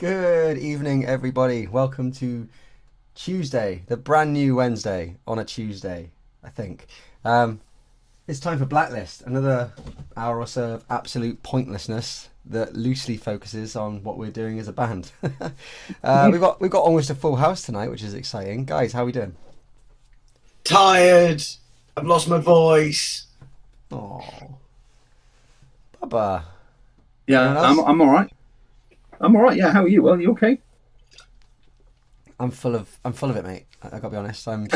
Good evening, everybody. Welcome to Tuesday, the brand new Wednesday on a Tuesday, I think. It's time for Blacklist, another hour or so of absolute pointlessness that loosely focuses on what we're doing as a band. We've got almost a full house tonight, which is exciting. Guys, how are we doing? Tired. I've lost my voice. Oh, Bubba. Yeah, I'm all right. I'm all right. Yeah, how are you? Well, you okay? I'm full of it, mate. I gotta be honest. I'm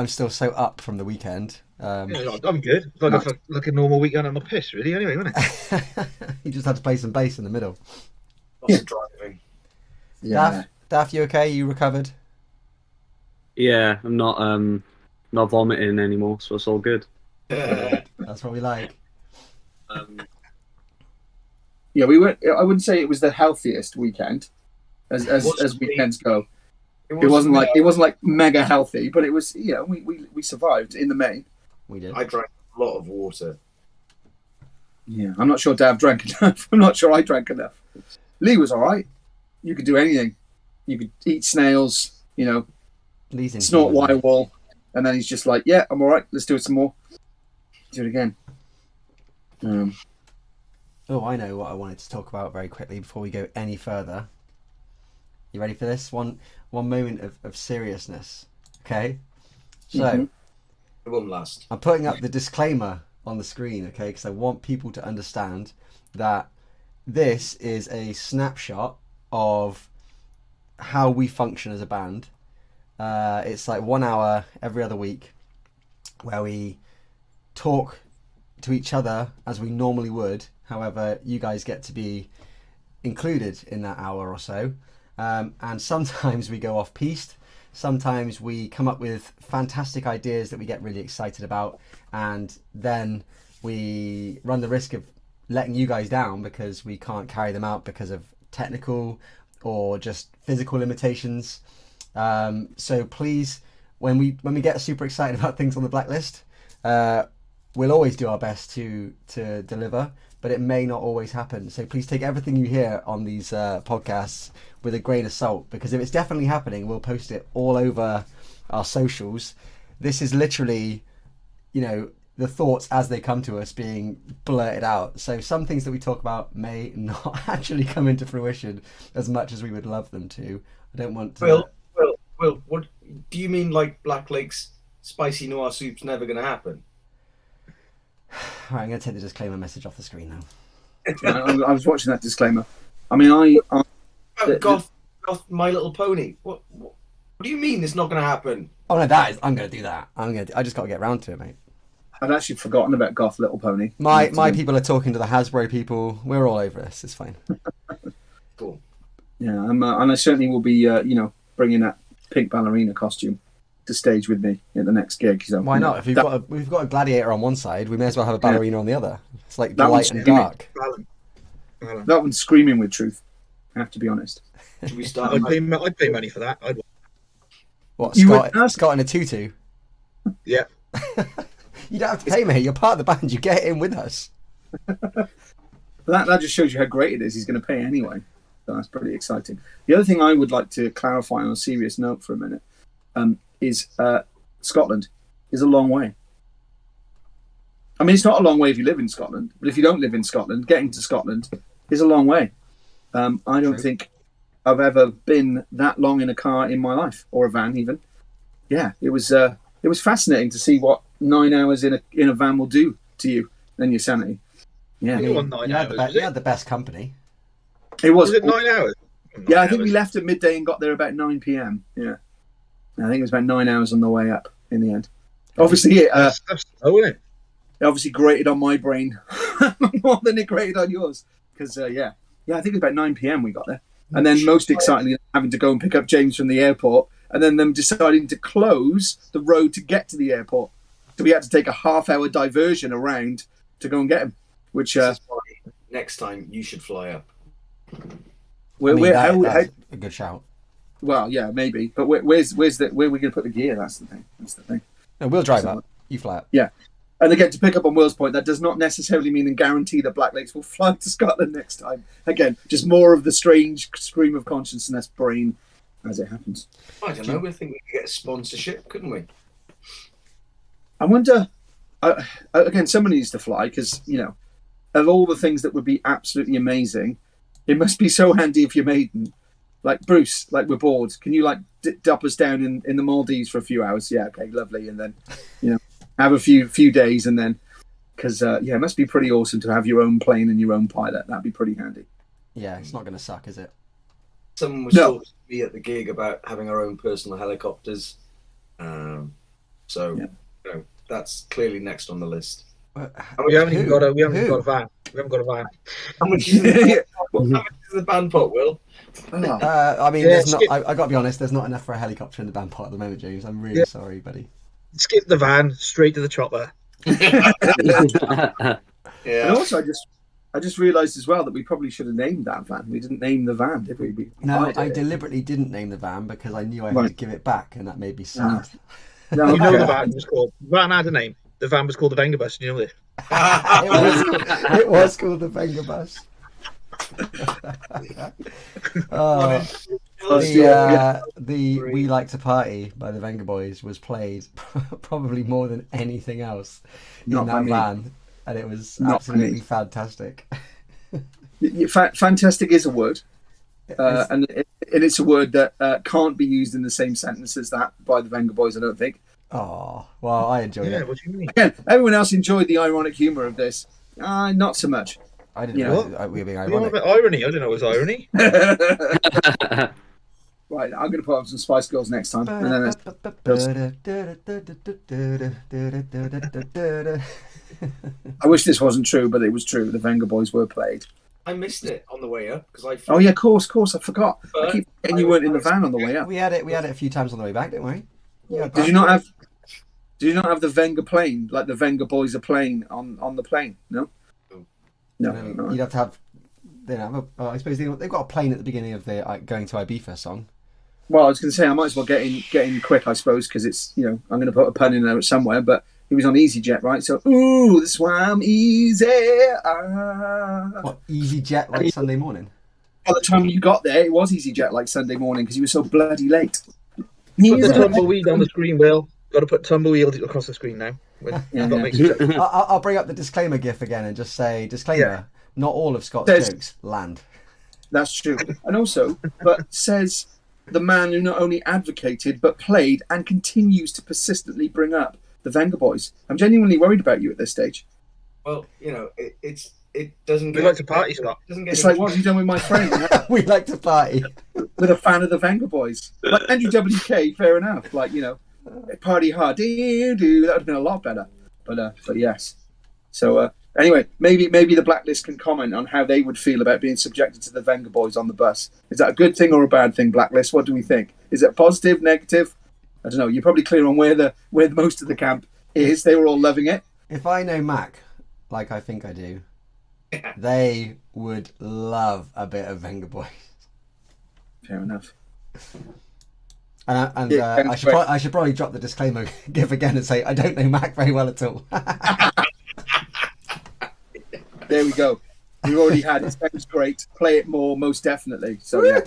still so up from the weekend. Yeah, I'm good. Like a normal weekend on my piss, really. Anyway, wasn't it? You just had to play some bass in the middle. Lots of driving. Yeah. Daff, you okay? You recovered? Yeah, I'm not vomiting anymore, so it's all good. That's what we like. Yeah, we were. I wouldn't say it was the healthiest weekend, as weekends go. It wasn't like mega healthy, but it was. You know, we survived in the main. We did. I drank a lot of water. Yeah, I'm not sure Dav drank enough. I'm not sure I drank enough. Lee was all right. You could do anything. You could eat snails. You know, snort wire wall, and then he's just like, "Yeah, I'm all right. Let's do it some more. Do it again." Oh, I know what I wanted to talk about very quickly before we go any further. You ready for this? One moment of seriousness. Okay? So, It won't last. I'm putting up the disclaimer on the screen, okay? Because I want people to understand that this is a snapshot of how we function as a band. It's like 1 hour every other week where we talk to each other as we normally would. However, you guys get to be included in that hour or so. And sometimes we go off piste. Sometimes we come up with fantastic ideas that we get really excited about. And then we run the risk of letting you guys down because we can't carry them out because of technical or just physical limitations. So please, when we get super excited about things on the Blacklist, we'll always do our best to deliver, but it may not always happen. So please take everything you hear on these podcasts with a grain of salt, because if it's definitely happening, we'll post it all over our socials. This is literally, the thoughts as they come to us being blurted out. So some things that we talk about may not actually come into fruition as much as we would love them to. I don't want to... Will, what do you mean, like Black Lake's spicy noir soup's never going to happen? Right, I'm going to take the disclaimer message off the screen now. I was watching that disclaimer. I mean, Goth, My Little Pony. What do you mean it's not going to happen? Oh no, I'm going to do that. I just got to get round to it, mate. I'd actually forgotten about Goth Little Pony. My people are talking to the Hasbro people. We're all over this. It's fine. Cool. Yeah, and I certainly will be, bringing that pink ballerina costume to stage with me at the next gig. So, why not? If we've got a gladiator on one side, we may as well have a ballerina on the other. It's like light and dark. That one's screaming with truth. I have to be honest. Should we start? I'd pay money for that. What, You Scott in a tutu? Yeah. You don't have to pay me. You're part of the band. You get in with us. That just shows you how great it is. He's going to pay anyway. So that's pretty exciting. The other thing I would like to clarify on a serious note for a minute is Scotland is a long way. I mean, it's not a long way if you live in Scotland, but if you don't live in Scotland, getting to Scotland is a long way. I don't think I've ever been that long in a car in my life, or a van even. Yeah, it was fascinating to see what 9 hours in a van will do to you and your sanity. Yeah, you had the best company. It was. Was it 9 hours? Yeah, I think we left at midday and got there about 9 p.m. Yeah, I think it was about 9 hours on the way up in the end. Obviously, That's slow, isn't it? it obviously grated on my brain more than it grated on yours. Because I think it was about 9 p.m. we got there, and then most excitingly, having to go and pick up James from the airport, and then them deciding to close the road to get to the airport, so we had to take a half-hour diversion around to go and get him. Which This is why next time you should fly up. That's a good shout. Well, yeah, maybe, but where are we going to put the gear? That's the thing. No, we'll drive up. You fly up. Yeah. And again, to pick up on Will's point, that does not necessarily mean and guarantee that Black Lakes will fly to Scotland next time. Again, just more of the strange stream of consciousness brain as it happens. I don't know. We think we could get a sponsorship, couldn't we? I wonder, again, someone needs to fly because, of all the things that would be absolutely amazing, it must be so handy if you're maiden. Like, Bruce, like, we're bored. Can you, dup us down in the Maldives for a few hours? Yeah, okay, lovely. And then, have a few days and then, because, it must be pretty awesome to have your own plane and your own pilot. That'd be pretty handy. Yeah, it's not going to suck, is it? Someone was talking to me at the gig about having our own personal helicopters. That's clearly next on the list. We haven't even got a van. We haven't got a van. How much is the band pot, Will? I mean, there's not. I got to be honest. There's not enough for a helicopter in the band pot at the moment, James. I'm really sorry, buddy. Skip the van, straight to the chopper. And also, I just realised as well that we probably should have named that van. We didn't name the van, did we? No, I deliberately didn't name the van because I knew I had to give it back, and that made me sad. No, you know the van was called. The van had a name. The van was called the Venga Bus. You know this. It was called the Venga Bus. The We Like to Party by the Venga Boys was played probably more than anything else in that van, and it was absolutely fantastic. Fantastic is a word, and it's a word that can't be used in the same sentence as that by the Venga Boys, I don't think. Oh, well, I enjoyed it. What do you mean? Again, everyone else enjoyed the ironic humour of this. Not so much. I didn't know we were being ironic. Irony. I didn't know it was irony. Right, I'm going to put on some Spice Girls next time. And then I wish this wasn't true, but it was true. The Venga Boys were played. I missed it on the way up because I. Oh yeah, of course, I forgot. I keep forgetting you weren't in the van on the way up. We had it a few times on the way back, didn't we? Yeah. Did you not have the Venga plane, like the Venga Boys are playing on the plane? No. You'd have to have. I suppose they've got a plane at the beginning of the Going to Ibiza song. Well, I was going to say I might as well get in quick, I suppose, because it's I'm going to put a pun in there somewhere. But he was on EasyJet, right? So that's why I'm easy. What, EasyJet like Sunday morning? By the time you got there, it was EasyJet like Sunday morning because you were so bloody late. Put the tumbleweed on the screen, Will. Got to put tumbleweed across the screen now. I'll bring up the disclaimer gif again and just say, disclaimer, not all of Scott's jokes land. That's true. And also, but says the man who not only advocated, but played and continues to persistently bring up the Venga Boys. I'm genuinely worried about you at this stage. Well, it doesn't get... We like to party, Scott. It's like, what have you done with my friend? We like to party. With a fan of the Venga Boys. Like Andrew WK, fair enough. Like, party hard. That would have been a lot better. But yes. So anyway, maybe the Blacklist can comment on how they would feel about being subjected to the Venga Boys on the bus. Is that a good thing or a bad thing, Blacklist? What do we think? Is it positive, negative? I don't know. You're probably clear on where most of the camp is. They were all loving it. If I know Mac, like I think I do, they would love a bit of Venga Boys. Fair enough. And I should probably drop the disclaimer gif again and say I don't know Mac very well at all. There we go. We've already had it. Sounds great. Play it more, most definitely. So yeah,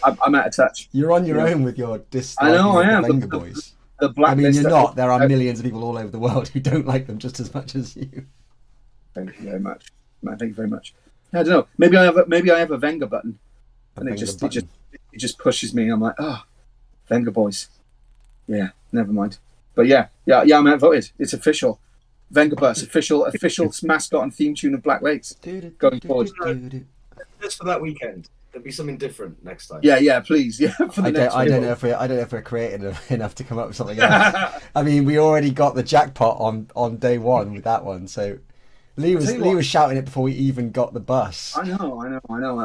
I'm out of touch. You're on your own with your dislike. I know. I am. The Venga Boys. The Blacklist. You're not. There are millions of people all over the world who don't like them just as much as you. Thank you very much. Thank you very much. I don't know. Maybe I have a Venga button, and it just pushes me. I'm like, Venga Boys. Yeah, never mind. But yeah, I'm outvoted. It's official. Venga Bus, official mascot and theme tune of Black Lakes going forward. Just for that weekend. There'll be something different next time. Yeah, please. Yeah, I don't know if we're creative enough to come up with something else. I mean, we already got the jackpot on day one with that one. So Lee was shouting it before we even got the bus. I know.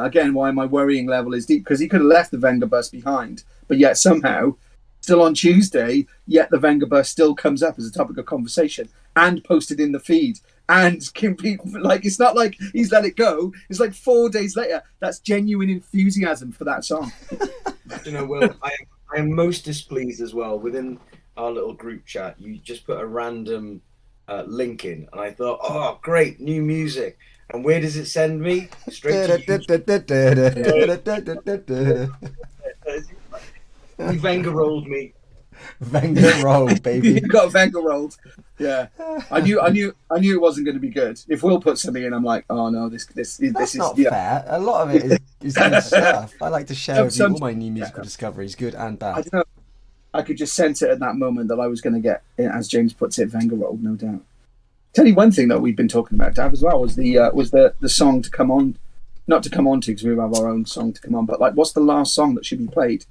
Again, why my worrying level is deep, because he could have left the Venga Bus behind, but yet somehow, still on Tuesday, yet the Venga Bus still comes up as a topic of conversation and posted in the feed. And it's not like he's let it go. It's like 4 days later. That's genuine enthusiasm for that song. Will, I am most displeased as well. Within our little group chat, you just put a random Lincoln, and I thought, oh, great, new music. And where does it send me? Straight to you. You Venga rolled me. Venga roll, baby. You got Venga rolled. Yeah, I knew it wasn't going to be good. If Will put something in, I'm like, oh no, this That's is not yeah. fair. A lot of it is good stuff. I like to share with you Some- all my new musical discoveries, good and I bad. don't know. I could just sense it at that moment that I was going to get, as James puts it, Venga rolled, no doubt. Tell you one thing that we've been talking about, Dav, as well, was the song to come on, not to come on to because we have our own song to come on, but like, what's the last song that should be played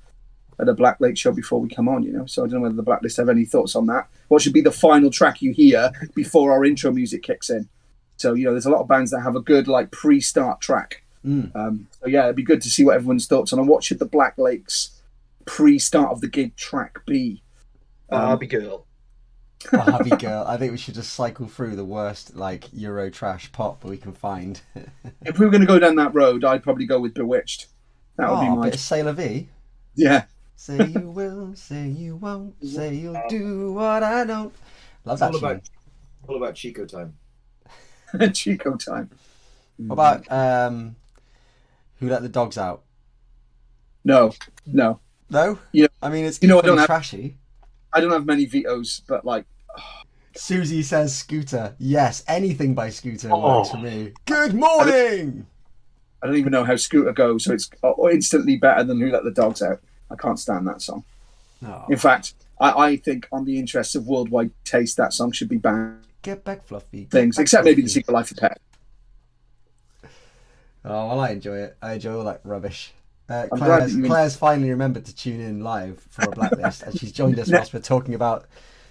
at a Black Lake show before we come on? You know, so I don't know whether the Blacklist have any thoughts on that. What should be the final track you hear before our intro music kicks in? So you know, there's a lot of bands that have a good like pre-start track. So yeah, it'd be good to see what everyone's thoughts on. And what should the Black Lakes pre-start of the gig track be? Barbie girl. Barbie girl. I think we should just cycle through the worst like Euro trash pop we can find. If we were going to go down that road, I'd probably go with Bewitched. That would be Oh, a my bit of Sailor V. yeah. Say you will, say you won't, say you'll do what I don't. Love that tune. All about Chico time. Chico time. What about Who Let the Dogs Out? No. No? You know- I mean, it's you know, I equally don't have- trashy. I don't have many vetoes, but like, Susie says Scooter. Yes, anything by Scooter works for me. Good morning! I don't even know how Scooter goes, so it's instantly better than Who Let the Dogs Out. I can't stand that song. Oh, In fact, I think on the interests of worldwide taste, that song should be banned. get back, Fluffy. get Things, back, except maybe the Fluffy. Secret Life of Pet. Oh, well, I enjoy it. I enjoy all that rubbish. glad that you- Claire's finally remembered to tune in live for a Blacklist, and she's joined us whilst we're talking about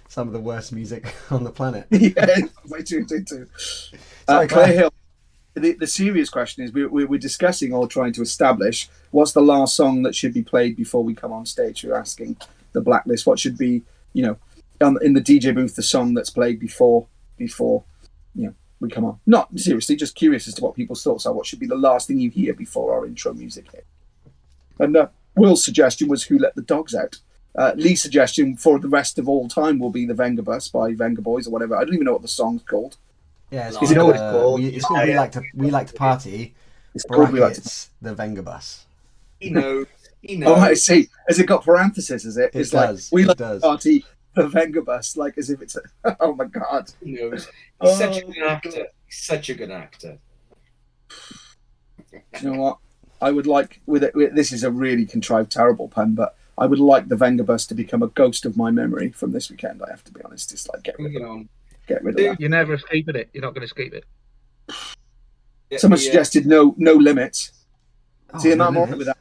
some of the worst music on the planet. Yeah, way too. Sorry, Claire Claire. Hill. The serious question is we're discussing or trying to establish what's the last song that should be played before we come on stage. We're asking the Blacklist what should be, you know, in the DJ booth, the song that's played before you know, we come on. Not seriously, just curious as to what people's thoughts are. What should be the last thing you hear before our intro music hit? And Will's suggestion was Who Let the Dogs Out. Lee's suggestion for the rest of all time will be the Venga Bus by Venga Boys or whatever. I don't even know what the song's called. Yeah, it's Is called, it always called? it's called We Like to Party. It's called We Like to- Brackets, the Venga Bus. He knows. He Oh, knows. I see. Has it got parentheses? Is it? It It's does, like we it like does. to party the Venga Bus, like as if it's a. Oh my god! He knows. He's such a Oh, good actor. He's such a good actor. You know what? I would like this is a really contrived, terrible pun, but I would like the Venga Bus to become a ghost of my memory from this weekend. I have to be honest. It's like get rid Bring of it on. that. You're never escaping it. You're not going to escape it. Get Someone me, suggested no limits. See, and no I'm all right limits. with that.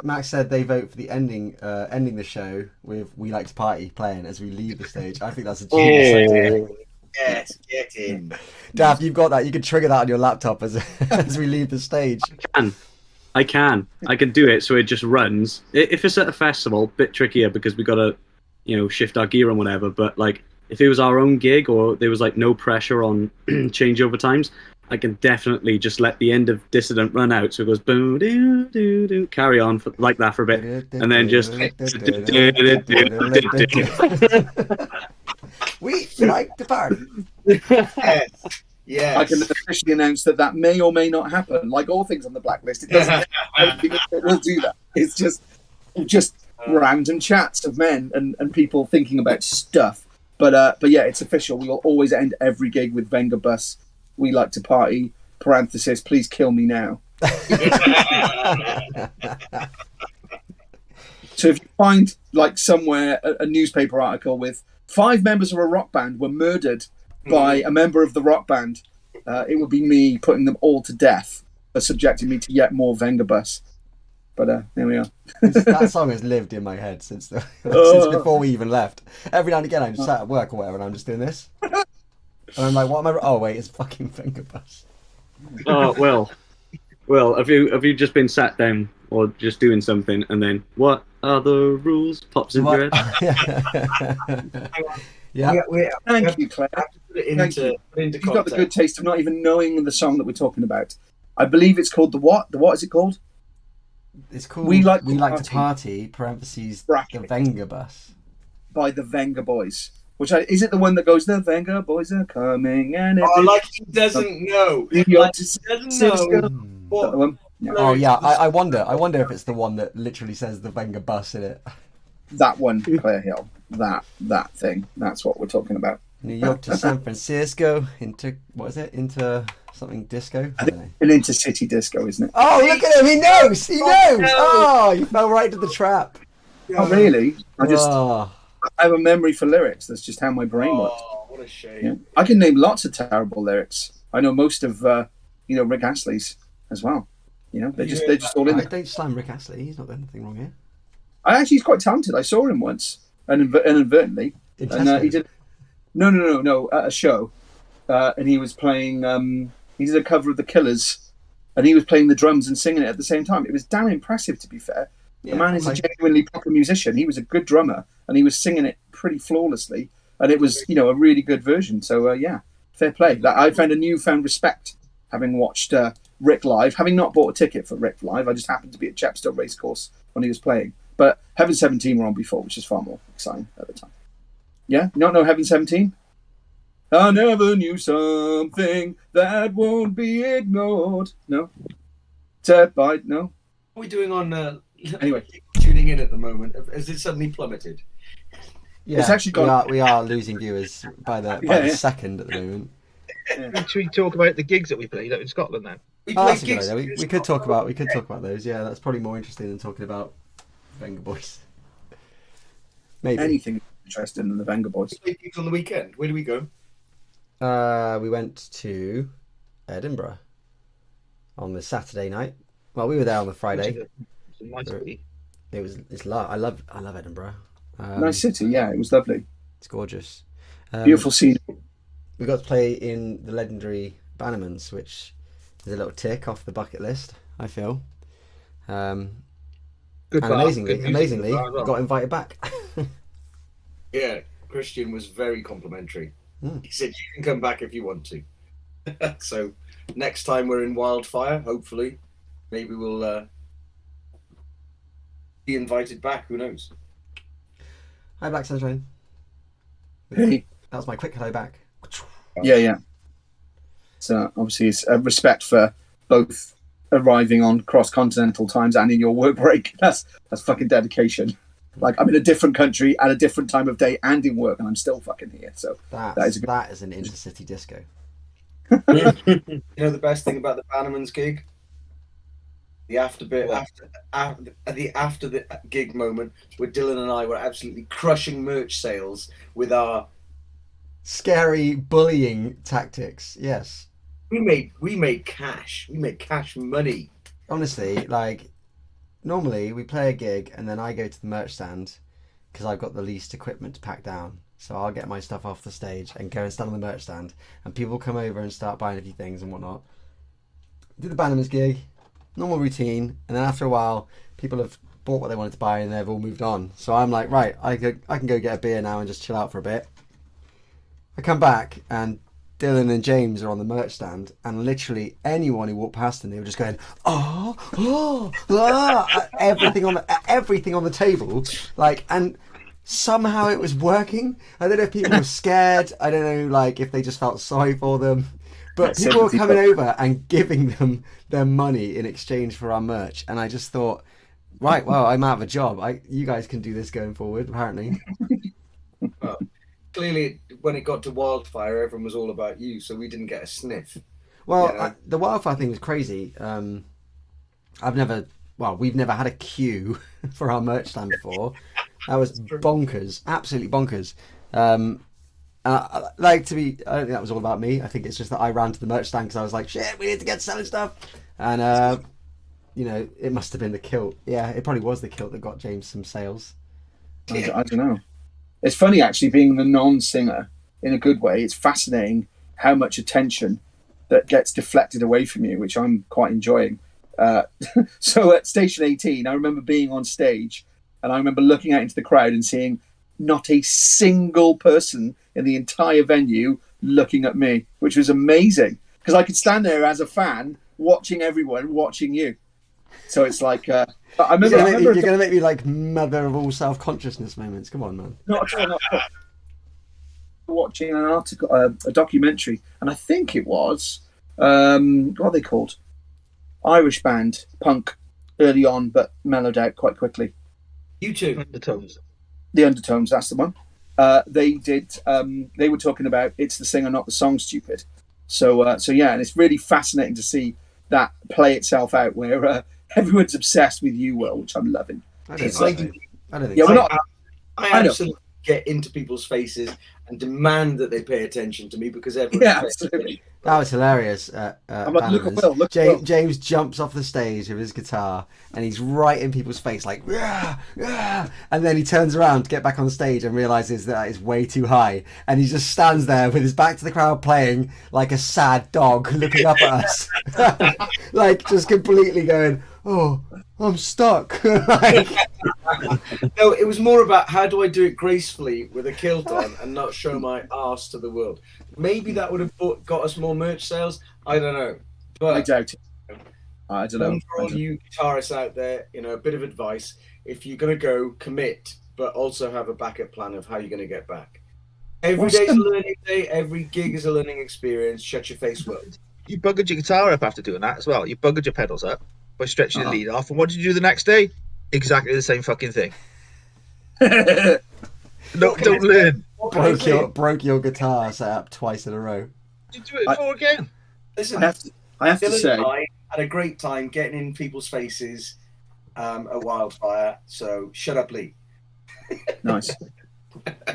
Max said they vote for the ending the show with "We Like to Party" playing as we leave the stage. I think that's a genius idea. Yes, get in. Dav, you've got that. You can trigger that on your laptop as as we leave the stage. I can do it so it just runs. If it's at a festival, bit trickier because we got to, you know, shift our gear and whatever. But like, if it was our own gig or there was like no pressure on changeover times, I can definitely just let the end of Dissident run out. So it goes boom, doo, doo, doo, carry on like that for a bit, and then just. We like to party. Yes. Yes. I can officially announce that may or may not happen. Like all things on the Blacklist, it doesn't. I don't think it will do that. It's just random chats of men and people thinking about stuff. But yeah, it's official. We will always end every gig with Venga Bus. We like to party. Parenthesis. Please kill me now. So if you find like somewhere a newspaper article with 5 members of a rock band were murdered by a member of the rock band, it would be me putting them all to death for subjecting me to yet more Venga Bus. But there we are. That song has lived in my head since before we even left. Every now and again, I'm just sat at work or whatever, and I'm just doing this, and I'm like, "What am I? Oh wait, it's fucking Venga Bus." Oh well. Have you just been sat down or just doing something, and then what are the rules pops into your head? Yeah. Thank you, Claire. have to put it Thank into You've got the context. good taste of not even knowing the song that we're talking about. I believe it's called the what? The what is it called? It's called We Like to to Party, parentheses, Bracket. the Venga Bus. By the Venga Boys. Is it the one that goes, the Venga boys are coming and Oh, like he doesn't know. New York Like to he doesn't Cisco. know Is that what. the one? Yeah. Oh yeah, I wonder if it's the one that literally says the Venga bus in it. That one, Clare Hill. That thing. That's what we're talking about. New York to San Francisco into what is it? Into something disco? I I don't think know. an intercity disco, isn't it? Oh, look at him! He knows. He knows. no. Oh, you fell right into the trap. Oh, really? Oh. I have a memory for lyrics. That's just how my brain works. Oh, what a shame. Yeah. I can name lots of terrible lyrics. I know most of Rick Astley's as well. They're just all in I there. don't slam Rick Astley. He's not done anything wrong here. He's quite talented. I saw him once, inadvertently, In and Tesco. he did. No, at a show, and he was playing. He did a cover of the Killers, and he was playing the drums and singing it at the same time. It was damn impressive, to be fair. Yeah, The man is a okay. genuinely proper musician. He was a good drummer, and he was singing it pretty flawlessly, and it was, a really good version. So, fair play. I found a newfound respect having watched Rick live, having not bought a ticket for Rick live. I just happened to be at Chepstow Racecourse when he was playing. But Heaven 17 were on before, which is far more exciting at the time. Yeah? You don't know Heaven 17? I never knew something that won't be ignored. No? No? What are we doing on Anyway. tuning in at the moment? Has it suddenly plummeted? Yeah, It's actually gone- we are losing viewers by the Yeah. second at the moment. Should we talk about the gigs that we played out in Scotland now? We Oh, played that's a good gigs. idea. We could talk about those. Yeah, that's probably more interesting than talking about Venga Boys. Maybe. Anything interesting than the Venga Boys. We played gigs on the weekend. Where do we go? We went to Edinburgh on the Saturday night. Well, we were there on the Friday. It's a nice week. I love Edinburgh. Nice city, yeah, it was lovely. It's gorgeous. Beautiful scene. We got to play in the legendary Bannermans, which is a little tick off the bucket list, I feel. Good And bar, amazingly, good music in the bar as we well. got invited back. Yeah, Christian was very complimentary. Mm. He said you can come back if you want to. So next time we're in Wildfire, hopefully, maybe we'll be invited back. Who knows? Hi, Black Sunshine. Hey. That was my quick hello back. Yeah. So obviously it's a respect for both arriving on cross-continental times and in your work break. That's fucking dedication. Like, I'm in a different country at a different time of day and in work, and I'm still fucking here. So that is a good... That is an intercity disco. You know the best thing about the Bannerman's gig? The after bit, after the gig moment, where Dylan and I were absolutely crushing merch sales with our. Scary bullying tactics. Yes. We made cash. We made cash money. Honestly, like, normally we play a gig and then I go to the merch stand because I've got the least equipment to pack down. So I'll get my stuff off the stage and go and stand on the merch stand, and people come over and start buying a few things and whatnot. Do the Bannerman's gig, normal routine, and then after a while, people have bought what they wanted to buy and they've all moved on. So I'm like, right, I can go get a beer now and just chill out for a bit. I come back and Dylan and James are on the merch stand, and literally anyone who walked past them, they were just going, everything on the table, like, and somehow it was working. I don't know if people were scared. I don't know, like, if they just felt sorry for them, but people were coming over and giving them their money in exchange for our merch, and I just thought, right, well, I'm out of a job. You guys can do this going forward, apparently. Well, clearly, when it got to Wildfire, everyone was all about you, so we didn't get a sniff. Well, Yeah. the wildfire thing was crazy. We've never had a queue for our merch stand before. That was bonkers, absolutely bonkers. I don't think that was all about me. I think it's just that I ran to the merch stand because I was like, shit, we need to get selling stuff. And, it must have been the kilt. Yeah, it probably was the kilt that got James some sales. I don't know. It's funny, actually, being the non-singer in a good way. It's fascinating how much attention that gets deflected away from you, which I'm quite enjoying. So at Station 18, I remember being on stage, and I remember looking out into the crowd and seeing not a single person in the entire venue looking at me, which was amazing, because I could stand there as a fan watching everyone watching you. So it's like, I remember... You're going to make me like mother of all self-consciousness moments. Come on, man. Not at all. watching an article, a documentary, and I think it was what are they called? Irish band, punk, early on, but mellowed out quite quickly. YouTube. Undertones. The Undertones, that's the one. They did. They were talking about "It's the singer, not the song, stupid." So yeah, and it's really fascinating to see that play itself out, where everyone's obsessed with You Will, which I'm loving. I don't It's think like- so. I don't think Yeah, so. we're not. I I know. absolutely get into people's faces and demand that they pay attention to me because everyone. Yeah, absolutely. That was hilarious. I'm like, look at Bannerman's. Will, look at Will. James jumps off the stage with his guitar and he's right in people's face, like, "Yeah, yeah," and then he turns around to get back on the stage and realizes that it's way too high, and he just stands there with his back to the crowd, playing like a sad dog, looking up at us, like just completely going, "Oh, I'm stuck." Like, No, it was more about how do I do it gracefully with a kilt on and not show my arse to the world. Maybe that would have got us more merch sales. I don't know. But I doubt it. I don't know. for all you guitarists out there, a bit of advice: if you're going to go, commit, but also have a backup plan of how you're going to get back. Every What's day's a the- learning day. Every gig is a learning experience. Shut your face, Will. You buggered your guitar up after doing that as well. You buggered your pedals up by stretching the Uh-huh. lead off. And what did you do the next day? Exactly the same fucking thing. No, don't learn. What can I say? broke your guitar set up twice in a row. You do it for again. Listen, I have to Dylan say, and I had a great time getting in people's faces at Wildfire. So shut up, Lee. nice.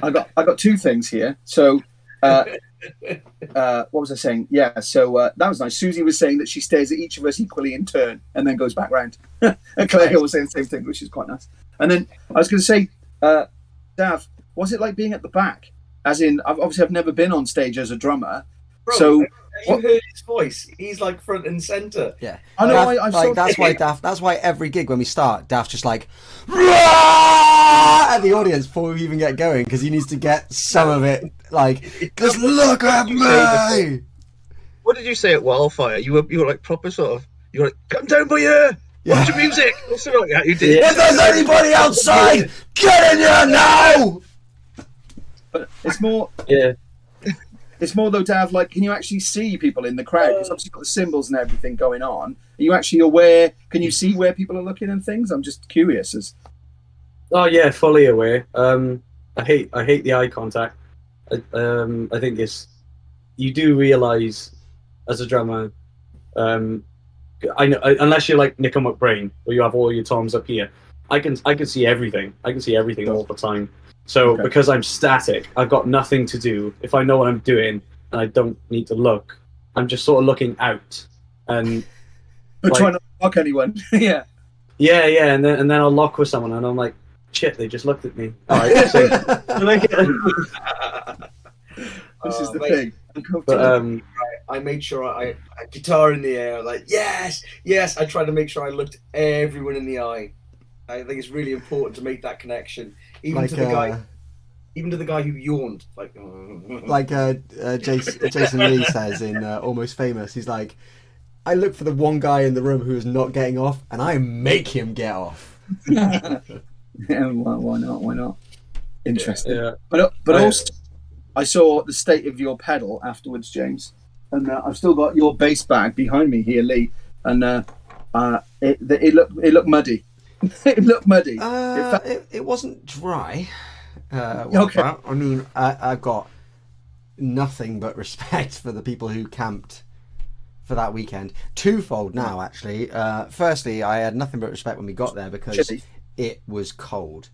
I got two things here. So, what was I saying? Yeah. So that was nice. Susie was saying that she stares at each of us equally in turn and then goes back round. And Claire was saying the same thing, which is quite nice. And then I was going to say, Dav, what's it like being at the back? As in, I've never been on stage as a drummer. Bro, So have you what- heard his voice? He's like front and center. Yeah, I know. Daft, I've like, saw- that's why Daft. That's why every gig when we start, Daft just like "Rah!" at the audience before we even get going because he needs to get some of it. Like, just look at me. What did you say at Wildfire? You were like proper sort of. You were like, come down, boy, watch your music. Or something like that. You did. If there's anybody outside, get in here now. But it's more. Yeah. It's more though, Dav. Like, can you actually see people in the crowd? Because obviously you've got the cymbals and everything going on. Are you actually aware? Can you see where people are looking and things? I'm just curious. Oh yeah, fully aware. I hate the eye contact. I think you do realize as a drummer. I know unless you're like Nico McBrain or you have all your toms up here. I can see everything. I can see everything all the time. So Okay. because I'm static, I've got nothing to do. If I know what I'm doing and I don't need to look, I'm just sort of looking out and But Like- trying not to block anyone. Yeah. yeah, and then I'll lock with someone and I'm like, shit, they just looked at me. All right, so, This is the mate, thing. but I made sure I had guitar in the air, like yes. I tried to make sure I looked everyone in the eye. I think it's really important to make that connection, even Like, to the guy, even to the guy who yawned, like. like Jason Lee says in Almost Famous, he's like, I look for the one guy in the room who is not getting off, and I make him get off. Yeah, why not? Why not? Interesting. yeah. But Oh, yeah. also, I saw the state of your pedal afterwards, James, and I've still got your bass bag behind me here, Lee, and it looked muddy. It looked muddy. It wasn't dry. Okay. I mean, I've got nothing but respect for the people who camped for that weekend. Twofold now, actually. Firstly, I had nothing but respect when we got there because Chilly. it was cold.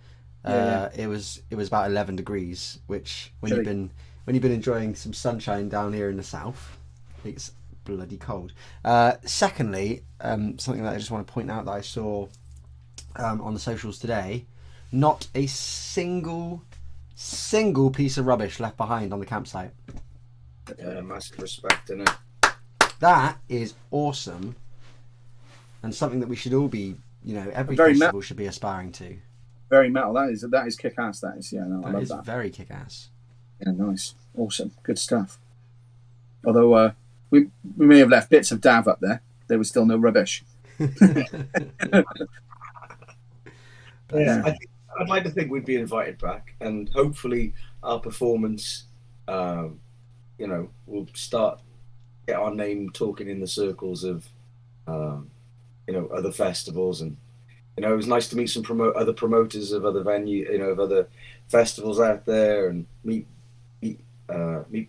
Yeah. It was about 11 degrees, which when Chilly. you've been enjoying some sunshine down here in the south, it's bloody cold. Secondly, something that I just want to point out that I saw on the socials today, not a single piece of rubbish left behind on the campsite. Massive respect, innit? That is awesome, and something that we should all be, every Very festival should be aspiring to. Very metal. That is kick ass. That is. Yeah, no, I That love is that. very kick-ass. Yeah, nice, awesome, good stuff. Although we may have left bits of Dav up there, there was still no rubbish. Yeah, I'd like to think we'd be invited back, and hopefully our performance you know, we'll get our name talking in the circles of, you know, other festivals. And, you know, it was nice to meet some other promoters of other of other festivals out there, and meet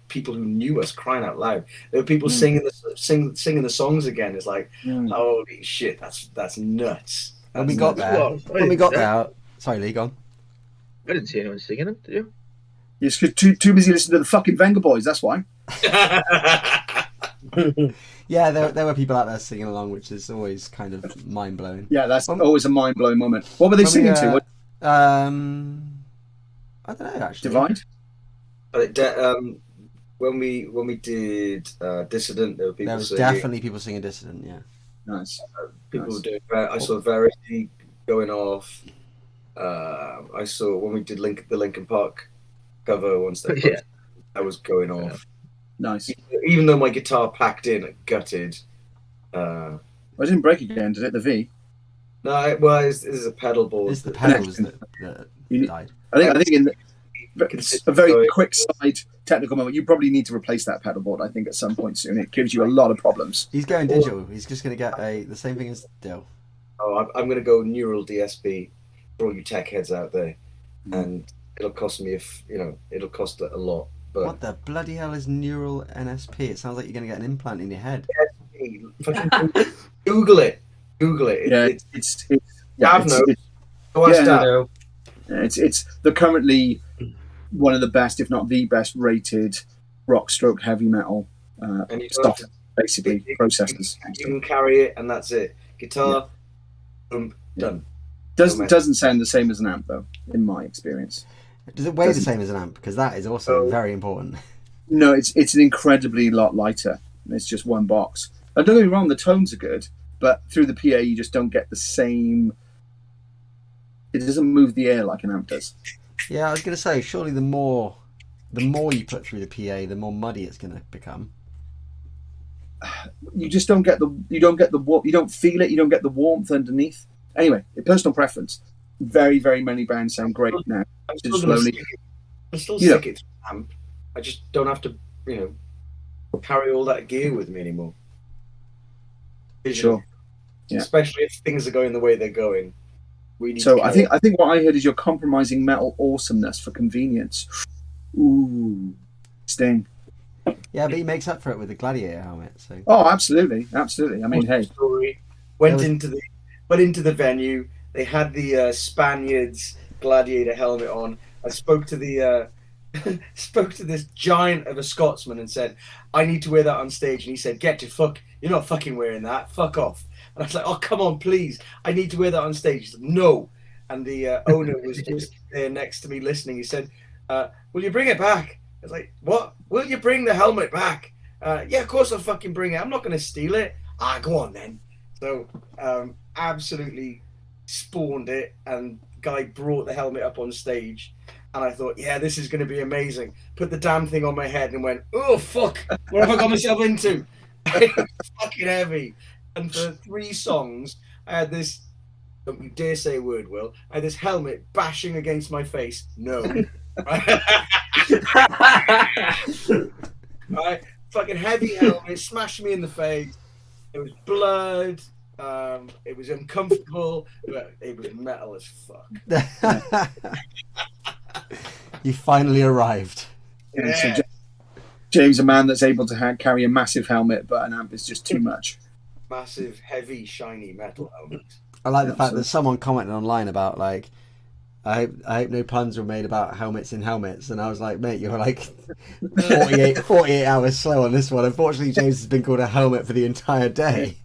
people who knew us, crying out loud. There were people singing the songs again. It's like, holy shit, that's nuts. When we got there, sorry, Lee, go on. I didn't see anyone singing them, did you? You're too busy listening to the fucking Venga Boys, that's why. Yeah, there were people out there singing along, which is always kind of mind blowing. Yeah, that's always a mind blowing moment. What were they singing to? I don't know, actually. Divide? When we did Dissident, there were people singing. Definitely people singing Dissident, yeah. Nice. People doing. I saw Verity going off. I saw when we did the Linkin Park cover once. That was going off. Nice. Even though my guitar packed in, gutted. I didn't break again, did it? The V? No, well, this is a pedal board. It's the pedals that died. I think a very quick side technical moment. You probably need to replace that pedal board, I think, at some point soon. It gives you a lot of problems. He's going digital. He's just going to get the same thing as Dill. Oh, I'm going to go neural DSP for all you tech heads out there, and it'll cost me it'll cost a lot. But what the bloody hell is neural NSP? It sounds like you're going to get an implant in your head. Google it. It's the currently one of the best, if not the best rated rock stroke heavy metal stuff, basically processors. You can carry it, and that's it. Guitar, boom, done. Doesn't sound the same as an amp though, in my experience. Does it weigh the same as an amp? Because that is also very important. No, it's an incredibly lot lighter. It's just one box. And don't get me wrong, the tones are good, but through the PA you just don't get the same. It doesn't move the air like an amp does. Yeah, I was going to say, surely the more you put through the PA, the more muddy it's going to become. You just don't get you don't feel it. You don't get the warmth underneath. Anyway, personal preference. Very, very many bands sound great now. I'm still sick it amp. I just don't have to, carry all that gear with me anymore. Sure. Yeah. Especially if things are going the way they're going. I think what I heard is you're compromising metal awesomeness for convenience. Ooh, sting. Yeah, but he makes up for it with the Gladiator helmet. So. Oh, absolutely. I mean, hey. Went into the venue. They had the Spaniards Gladiator helmet on. I spoke to this giant of a Scotsman and said, "I need to wear that on stage." And he said, "You're not fucking wearing that. Fuck off." And I was like, "Oh, come on, please. I need to wear that on stage." He said, "No." And the owner was just there next to me listening. He said, "Will you bring it back?" I was like, "What? Will you bring the helmet back?" "Yeah, of course I'll fucking bring it. I'm not going to steal it." "Ah, go on then." So absolutely spawned it, and guy brought the helmet up on stage. And I thought, yeah, this is going to be amazing. Put the damn thing on my head and went, oh, fuck, what have I got myself into? It's fucking heavy. And for 3 songs, I had this, don't you dare say a word, Will, I had this helmet bashing against my face. No. Right? Fucking heavy helmet, smashed me in the face. It was blood. It was uncomfortable, but it was metal as fuck. You finally arrived. Yeah. So James, a man that's able to carry a massive helmet, but an amp is just too much. Massive, heavy, shiny metal helmet. I like the fact that someone commented online about like, I hope no puns were made about helmets in helmets, and I was like, mate, you're like 48 hours slow on this one. Unfortunately, James has been called a helmet for the entire day.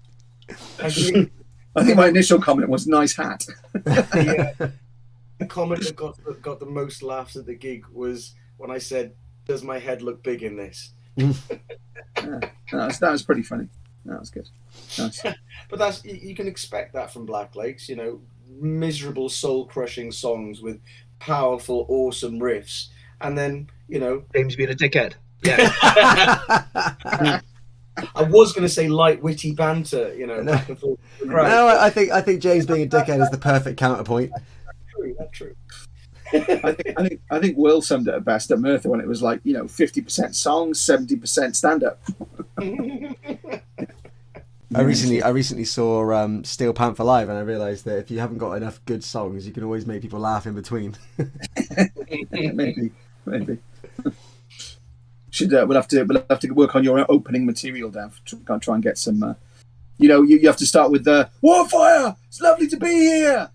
I think my initial comment was nice hat. The comment that got the most laughs at the gig was when I said, "Does my head look big in this?" That was pretty funny. That was good. Nice. But you can expect that from Black Lakes, miserable, soul-crushing songs with powerful, awesome riffs, and then James being a dickhead. Yeah. I was going to say light, witty banter, back and forth. No, I think James being a dickhead is the perfect counterpoint. That's true. I think Will summed it at best at Merthyr when it was like 50% songs, 70% stand up. I recently saw Steel Panther live, and I realised that if you haven't got enough good songs, you can always make people laugh in between. maybe. We'll have to work on your opening material, Dav. Try and get some. You have to start with Warfire. It's lovely to be here.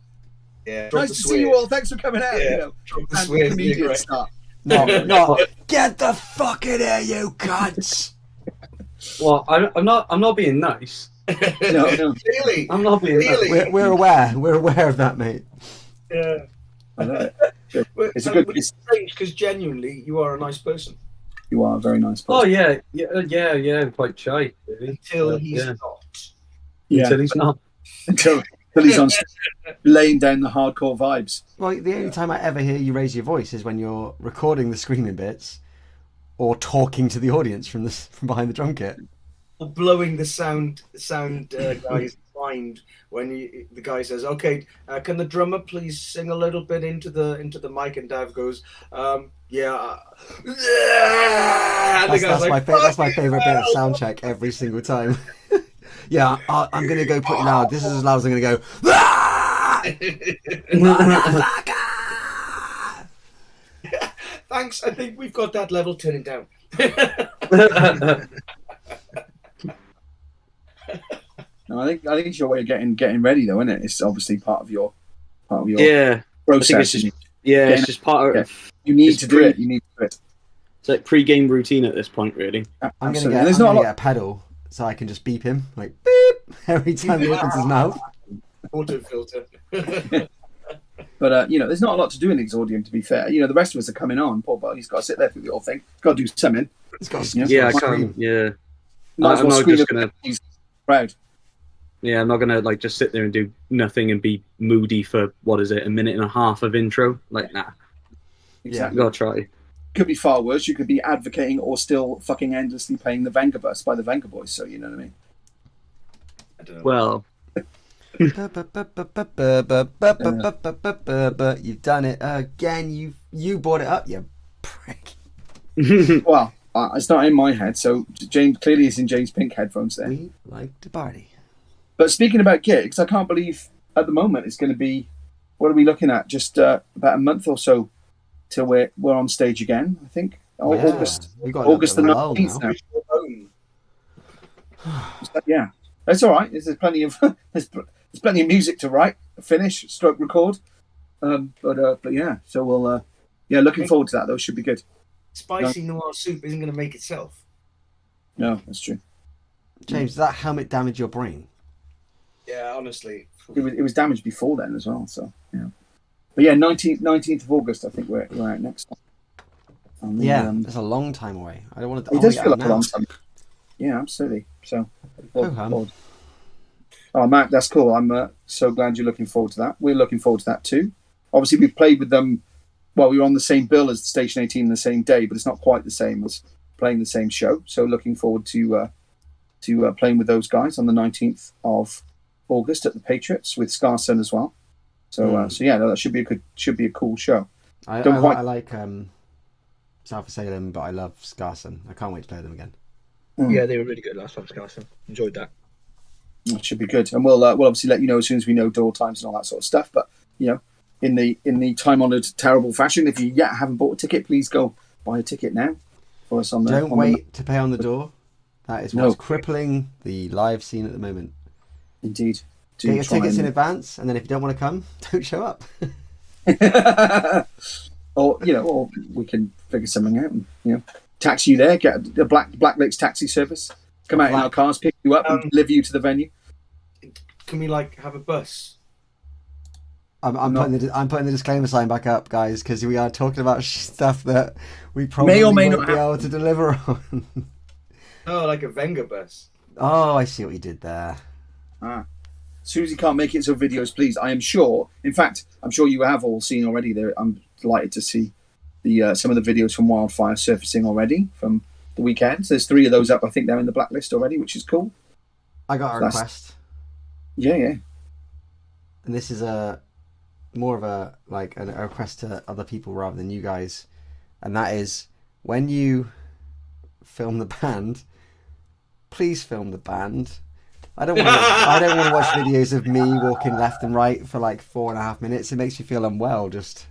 Yeah, nice to see you all. Thanks for coming out. Yeah, and comedian start. No, get the fuck in here, you cunts. Well, I'm not being nice. No. Really? I'm not being Really? nice. We're aware of that, mate. Yeah. I know it. It's It's strange because genuinely, you are a nice person. You are a very nice person. Oh yeah, quite shy. Really. Until he's not. Yeah. Until he's not. Until he's on stage, laying down the hardcore vibes. Well, the only time I ever hear you raise your voice is when you're recording the screaming bits, or talking to the audience from behind the drum kit. Or blowing the sound guy's mind when the guy says, "Okay, can the drummer please sing a little bit into the mic?" And Dav goes, "Yeah." And That's my favorite bit of sound check every single time. Yeah, I'm gonna go pretty loud. This is as loud as I'm gonna go. Thanks. I think we've got that level turning down. No, I think it's your way of getting ready, though, isn't it? It's obviously part of your Yeah, process. I think it's just part of. You need to do it. You need to do it. It's like pre-game routine at this point, really. I'm gonna get a pedal so I can just beep him like beep every time he opens his mouth. Auto filter. But there's not a lot to do in Exordium, to be fair. The rest of us are coming on. Poor boy, he's got to sit there through the whole thing. He's got to do something. He's got I can't. Yeah, Might as I'm well not scream just at gonna. he's proud. Yeah, I'm not gonna just sit there and do nothing and be moody for a minute and a half of intro. Like, nah. Exactly. Gotta try. Could be far worse. You could be advocating or still fucking endlessly playing the Venga Bus by the Venga Boys. So you know what I mean. I don't know. Well, You've done it again. You brought it up, you prick. Well, it's not in my head. So James clearly is in James Pink headphones there. We like to party. But speaking about gigs, I can't believe at the moment it's going to be. What are we looking at? Just about a month or so till we're on stage again. I think August the 19th now. Yeah, that's all right. There's plenty of there's plenty of music to write, finish, stroke record. But yeah, so we'll looking forward to that. Though should be good. Spicy noir soup isn't going to make itself. No, that's true. James, does that helmet damage your brain? Yeah, honestly. It was damaged before then as well. So yeah. But yeah, 19th of August, I think we're out next time. That's a long time away. I don't want to. It does feel like a long time. Yeah, absolutely. So, oh, Matt, that's cool. I'm so glad you're looking forward to that. We're looking forward to that too. Obviously, we played with them. Well, we were on the same bill as Station 18 the same day, but it's not quite the same as playing the same show. So, looking forward to playing with those guys on the 19th of August at the Patriots with Scarson as well. So that should be a cool show. I like South Salem, but I love Scarson. I can't wait to play them again. Yeah, they were really good last time, Scarson. Enjoyed that. It should be good, and we'll obviously let you know as soon as we know door times and all that sort of stuff. But in the time-honoured terrible fashion, if you yet haven't bought a ticket, please go buy a ticket now for us on the. Don't wait to pay on the door. That is what's crippling the live scene at the moment. Indeed. Get your tickets in advance, and then if you don't want to come, don't show up. or we can figure something out and taxi you there, get a Blacklist taxi service, come out in our cars, pick you up, and deliver you to the venue. Can we have a bus? I'm putting the disclaimer sign back up, guys, because we are talking about stuff that we probably may or may won't not be able to deliver on. Oh, like a Venga bus. Oh, I see what you did there. As soon as you can't make it to videos, please. I am sure. In fact, I'm sure you have all seen already. I'm delighted to see the some of the videos from Wildfire surfacing already from the weekend. So there's 3 of those up. I think they're in the Blacklist already, which is cool. I got a request. Yeah. And this is a more of a request to other people rather than you guys, and that is when you film the band, please film the band. I don't want to watch videos of me walking left and right for like 4.5 minutes. It makes me feel unwell. Just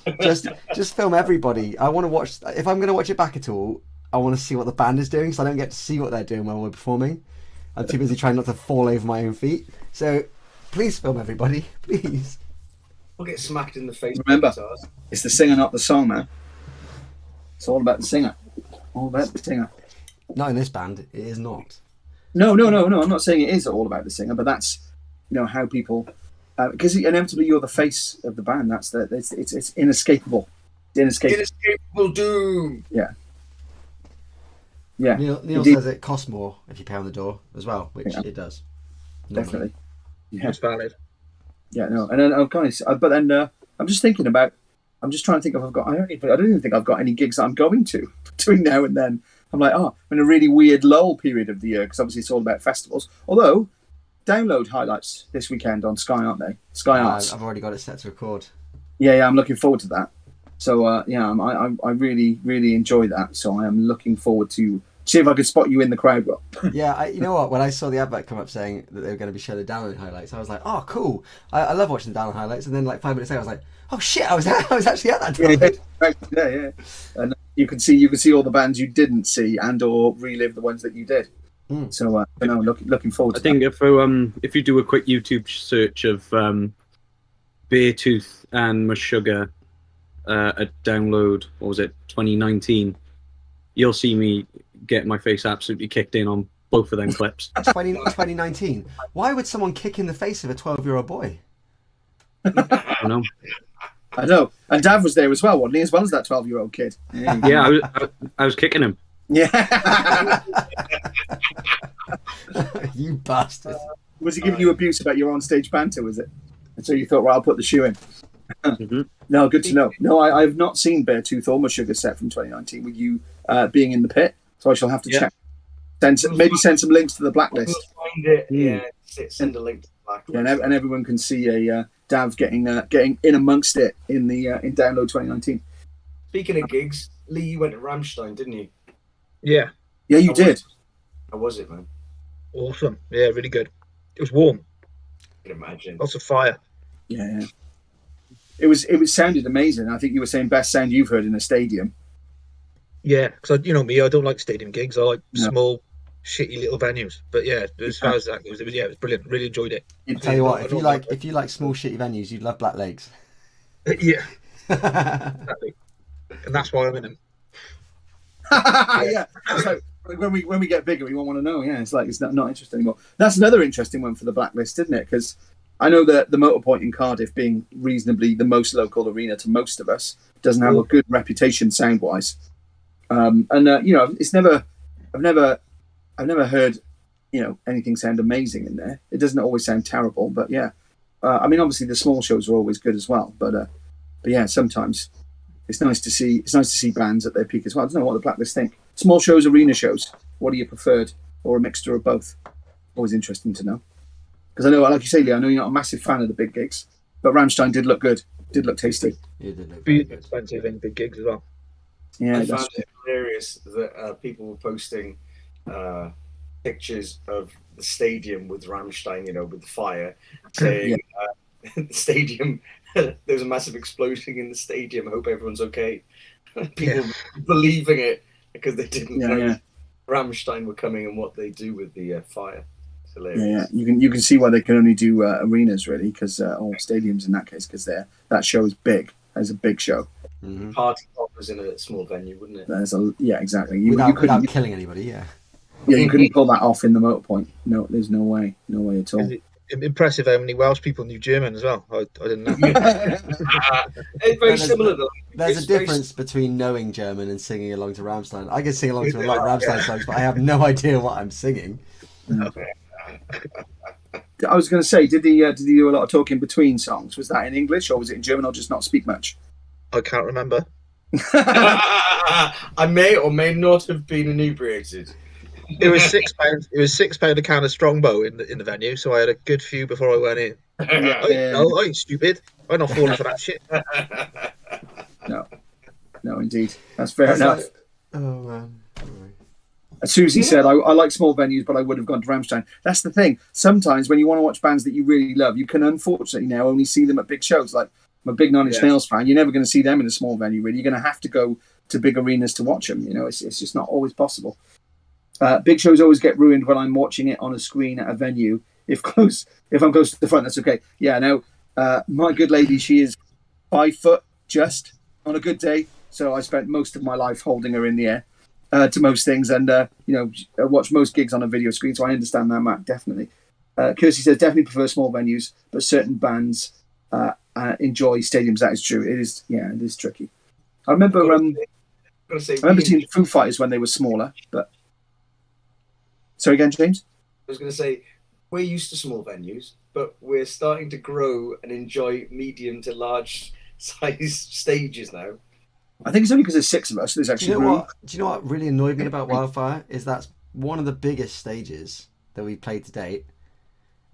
film everybody. I want to watch. If I'm going to watch it back at all, I want to see what the band is doing, so I don't get to see what they're doing while we're performing. I'm too busy trying not to fall over my own feet. So please film everybody, please. We'll get smacked in the face. Remember, it's the singer, not the song, man. It's all about the singer. All about the singer. Not in this band. It is not. No. I'm not saying it is all about the singer, but that's how people, because inevitably you're the face of the band. It's inescapable. Inescapable doom. Yeah. Neil says it costs more if you pay on the door as well, which it does. Definitely. Yeah. That's valid. Yeah, no, and then I'm just thinking about. I'm just trying to think if I've got. I don't even think I've got any gigs that I'm going to between now and then. I'm like, I'm in a really weird lull period of the year because obviously it's all about festivals. Although, download highlights this weekend on Sky, aren't they? Sky Arts. I've already got it set to record. Yeah, I'm looking forward to that. So I really, really enjoy that. So I am looking forward to see if I could spot you in the crowd. Yeah, you know what? When I saw the advert come up saying that they were going to be showing the download highlights, I was like, oh, cool. I love watching the download highlights. And then like 5 minutes later, I was like, oh shit, I was actually at that download. Yeah. And you can see all the bands you didn't see and or relive the ones that you did. So looking forward to I think if you do a quick YouTube search of Beartooth and Meshuggah at download, what was it, 2019, you'll see me get my face absolutely kicked in on both of them clips. 2019. Why would someone kick in the face of a 12-year-old boy? I don't know. I know. And Dav was there as well, wasn't he? As well as that 12-year-old kid. Yeah, I was kicking him. Yeah. You bastard. Was he giving you abuse about your on-stage banter, was it? And so you thought, well, I'll put the shoe in. Mm-hmm. No, good to know. No, I've not seen Beartooth or Meshuggah set from 2019 with you being in the pit, so I shall have to check. Maybe send some links to the Blacklist. We'll find it. Yeah, send a link to the Blacklist. Yeah, and everyone can see a Dav getting in amongst it in Download 2019. Speaking of gigs, Lee, you went to Rammstein, didn't you? Yeah. Yeah, you did. How was it, man? Awesome. Yeah, really good. It was warm. I can imagine. Lots of fire. Yeah. It sounded amazing. I think you were saying best sound you've heard in a stadium. Yeah, because you know me, I don't like stadium gigs. I like small, shitty little venues. But yeah, as far as that goes, it was brilliant. Really enjoyed it. I'll tell you what, if you like small shitty venues, you'd love Black Lakes. Yeah, exactly. And that's why I'm in them. Yeah. So when we get bigger, we won't want to know. Yeah, it's like it's not interesting anymore. That's another interesting one for the Blacklist, isn't it? Because I know that the Motorpoint in Cardiff, being reasonably the most local arena to most of us, doesn't have a good reputation sound wise. It's never. I've never heard anything sound amazing in there. It doesn't always sound terrible, but yeah. I mean, obviously the small shows are always good as well, but yeah, sometimes it's nice to see bands at their peak as well. I don't know what the Blacklist think. Small shows, arena shows. What are you preferred, or a mixture of both? Always interesting to know. Because I know, like you say, Lee, I know you're not a massive fan of the big gigs, but Rammstein did look good. Did look tasty. You did look Be good. expensive in big gigs as well. Yeah, I found it hilarious that people were posting pictures of the stadium with Rammstein, with the fire, saying the stadium, there was a massive explosion in the stadium. I hope everyone's okay. People believing it because they didn't know Rammstein were coming and what they do with the fire. It's hilarious. Yeah. You can see why they can only do arenas really, because or stadiums in that case, because that show is big. It's a big show. Mm-hmm. Party poppers in a small venue, wouldn't it? Exactly. Without killing anybody, yeah. Yeah, you couldn't pull that off in the Motorpoint. No, there's no way at all. Impressive how many Welsh people knew German as well. I didn't know. It's very similar though. There's a difference between knowing German and singing along to Rammstein. I can sing along to a lot of Rammstein songs, but I have no idea what I'm singing. I was going to say, did he do a lot of talking between songs? Was that in English or was it in German or just not speak much? I can't remember. I may or may not have been inebriated. It was £6. It was £6 a can of Strongbow in the venue, so I had a good few before I went in. I ain't stupid. I'm not falling for that shit. No, indeed, that's fair enough. Oh man. As Susie said, I like small venues, but I would have gone to Rammstein. That's the thing. Sometimes when you want to watch bands that you really love, you can unfortunately now only see them at big shows. Like, I'm a big Nine Inch Nails fan. You're never going to see them in a small venue, really. You're going to have to go to big arenas to watch them. You know, it's just not always possible. Big shows always get ruined when I'm watching it on a screen at a venue. If I'm close to the front, that's okay. Yeah, no, my good lady, she is 5 foot just on a good day. So I spent most of my life holding her in the air. To most things, and I watch most gigs on a video screen, so I understand that, Matt, definitely. Kirsty says definitely prefer small venues, but certain bands enjoy stadiums. That is true. It is tricky. I remember seeing Foo Fighters when they were smaller, but sorry again, James. I was going to say we're used to small venues, but we're starting to grow and enjoy medium to large size stages now. I think it's only because there's 6 of us. There's actually room. Do you know what really annoyed me about Wildfire is that's one of the biggest stages that we played to date,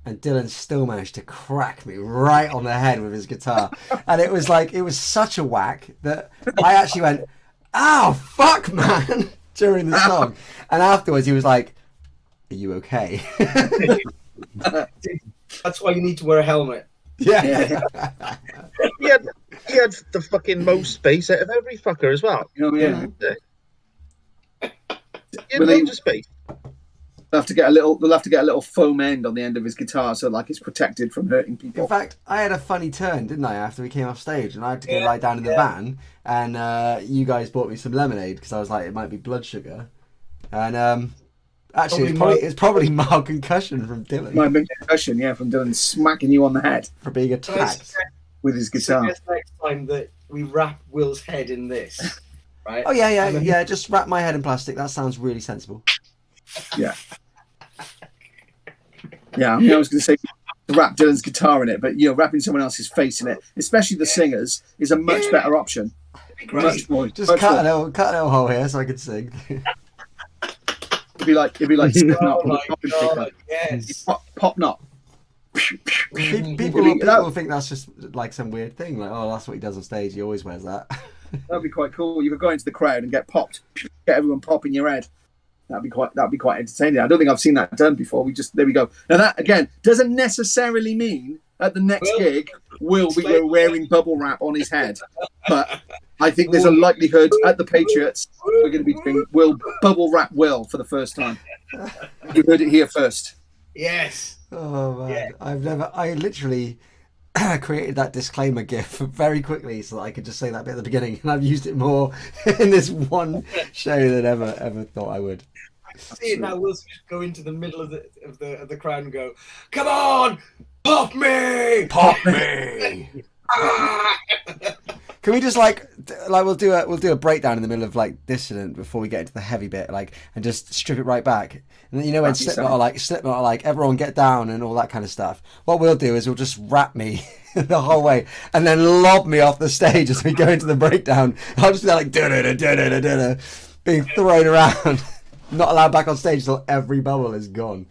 and Dylan still managed to crack me right on the head with his guitar, and it was such a whack that I actually went, "Oh fuck, man!" during the song, and afterwards he was like, "Are you okay?" That's why you need to wear a helmet. Yeah. He had the fucking most space out of every fucker as well. You know what I mean? He had loads of space. They'll have to get a little foam end on the end of his guitar so like it's protected from hurting people. In fact, I had a funny turn, didn't I, after we came off stage, and I had to go lie down in the van, and you guys bought me some lemonade because I was like, it might be blood sugar, and actually it's probably mild concussion from Dylan. My big concussion, from Dylan smacking you on the head for being attacked with his guitar. Next time that we wrap Will's head in this, right? Oh yeah. Just wrap my head in plastic. That sounds really sensible. Yeah. I was going to say wrap Dylan's guitar in it, but wrapping someone else's face in it, especially the singers, is a much better option. Much more. Just cut a little hole here so I can sing. It'd be like oh my God, yes. Pop knot. People think that's just like some weird thing, like, oh, that's what he does on stage. He always wears that. That'd be quite cool. You could go into the crowd and get popped, get everyone popping your head. That'd be quite entertaining. I don't think I've seen that done before. There we go. Now that again doesn't necessarily mean at the next gig Will be wearing bubble wrap on his head, but I think there's a likelihood at the Patriots we're going to be doing bubble wrap Will for the first time. You heard it here first. Yes. Oh man, yeah. I literally created that disclaimer gif very quickly so that I could just say that bit at the beginning, and I've used it more in this one show than ever thought I would. See it now. We'll just go into the middle of the crowd and go, "Come on, pop me!" Can we just like we'll do a breakdown in the middle of like Dissonant before we get into the heavy bit, and just strip it right back, and then when Slipknot are like everyone get down and all that kind of stuff. What we'll do is we'll just rap me the whole way and then lob me off the stage as we go into the breakdown. I'll just be like da-da-da-da-da-da-da, being thrown around, not allowed back on stage till every bubble is gone.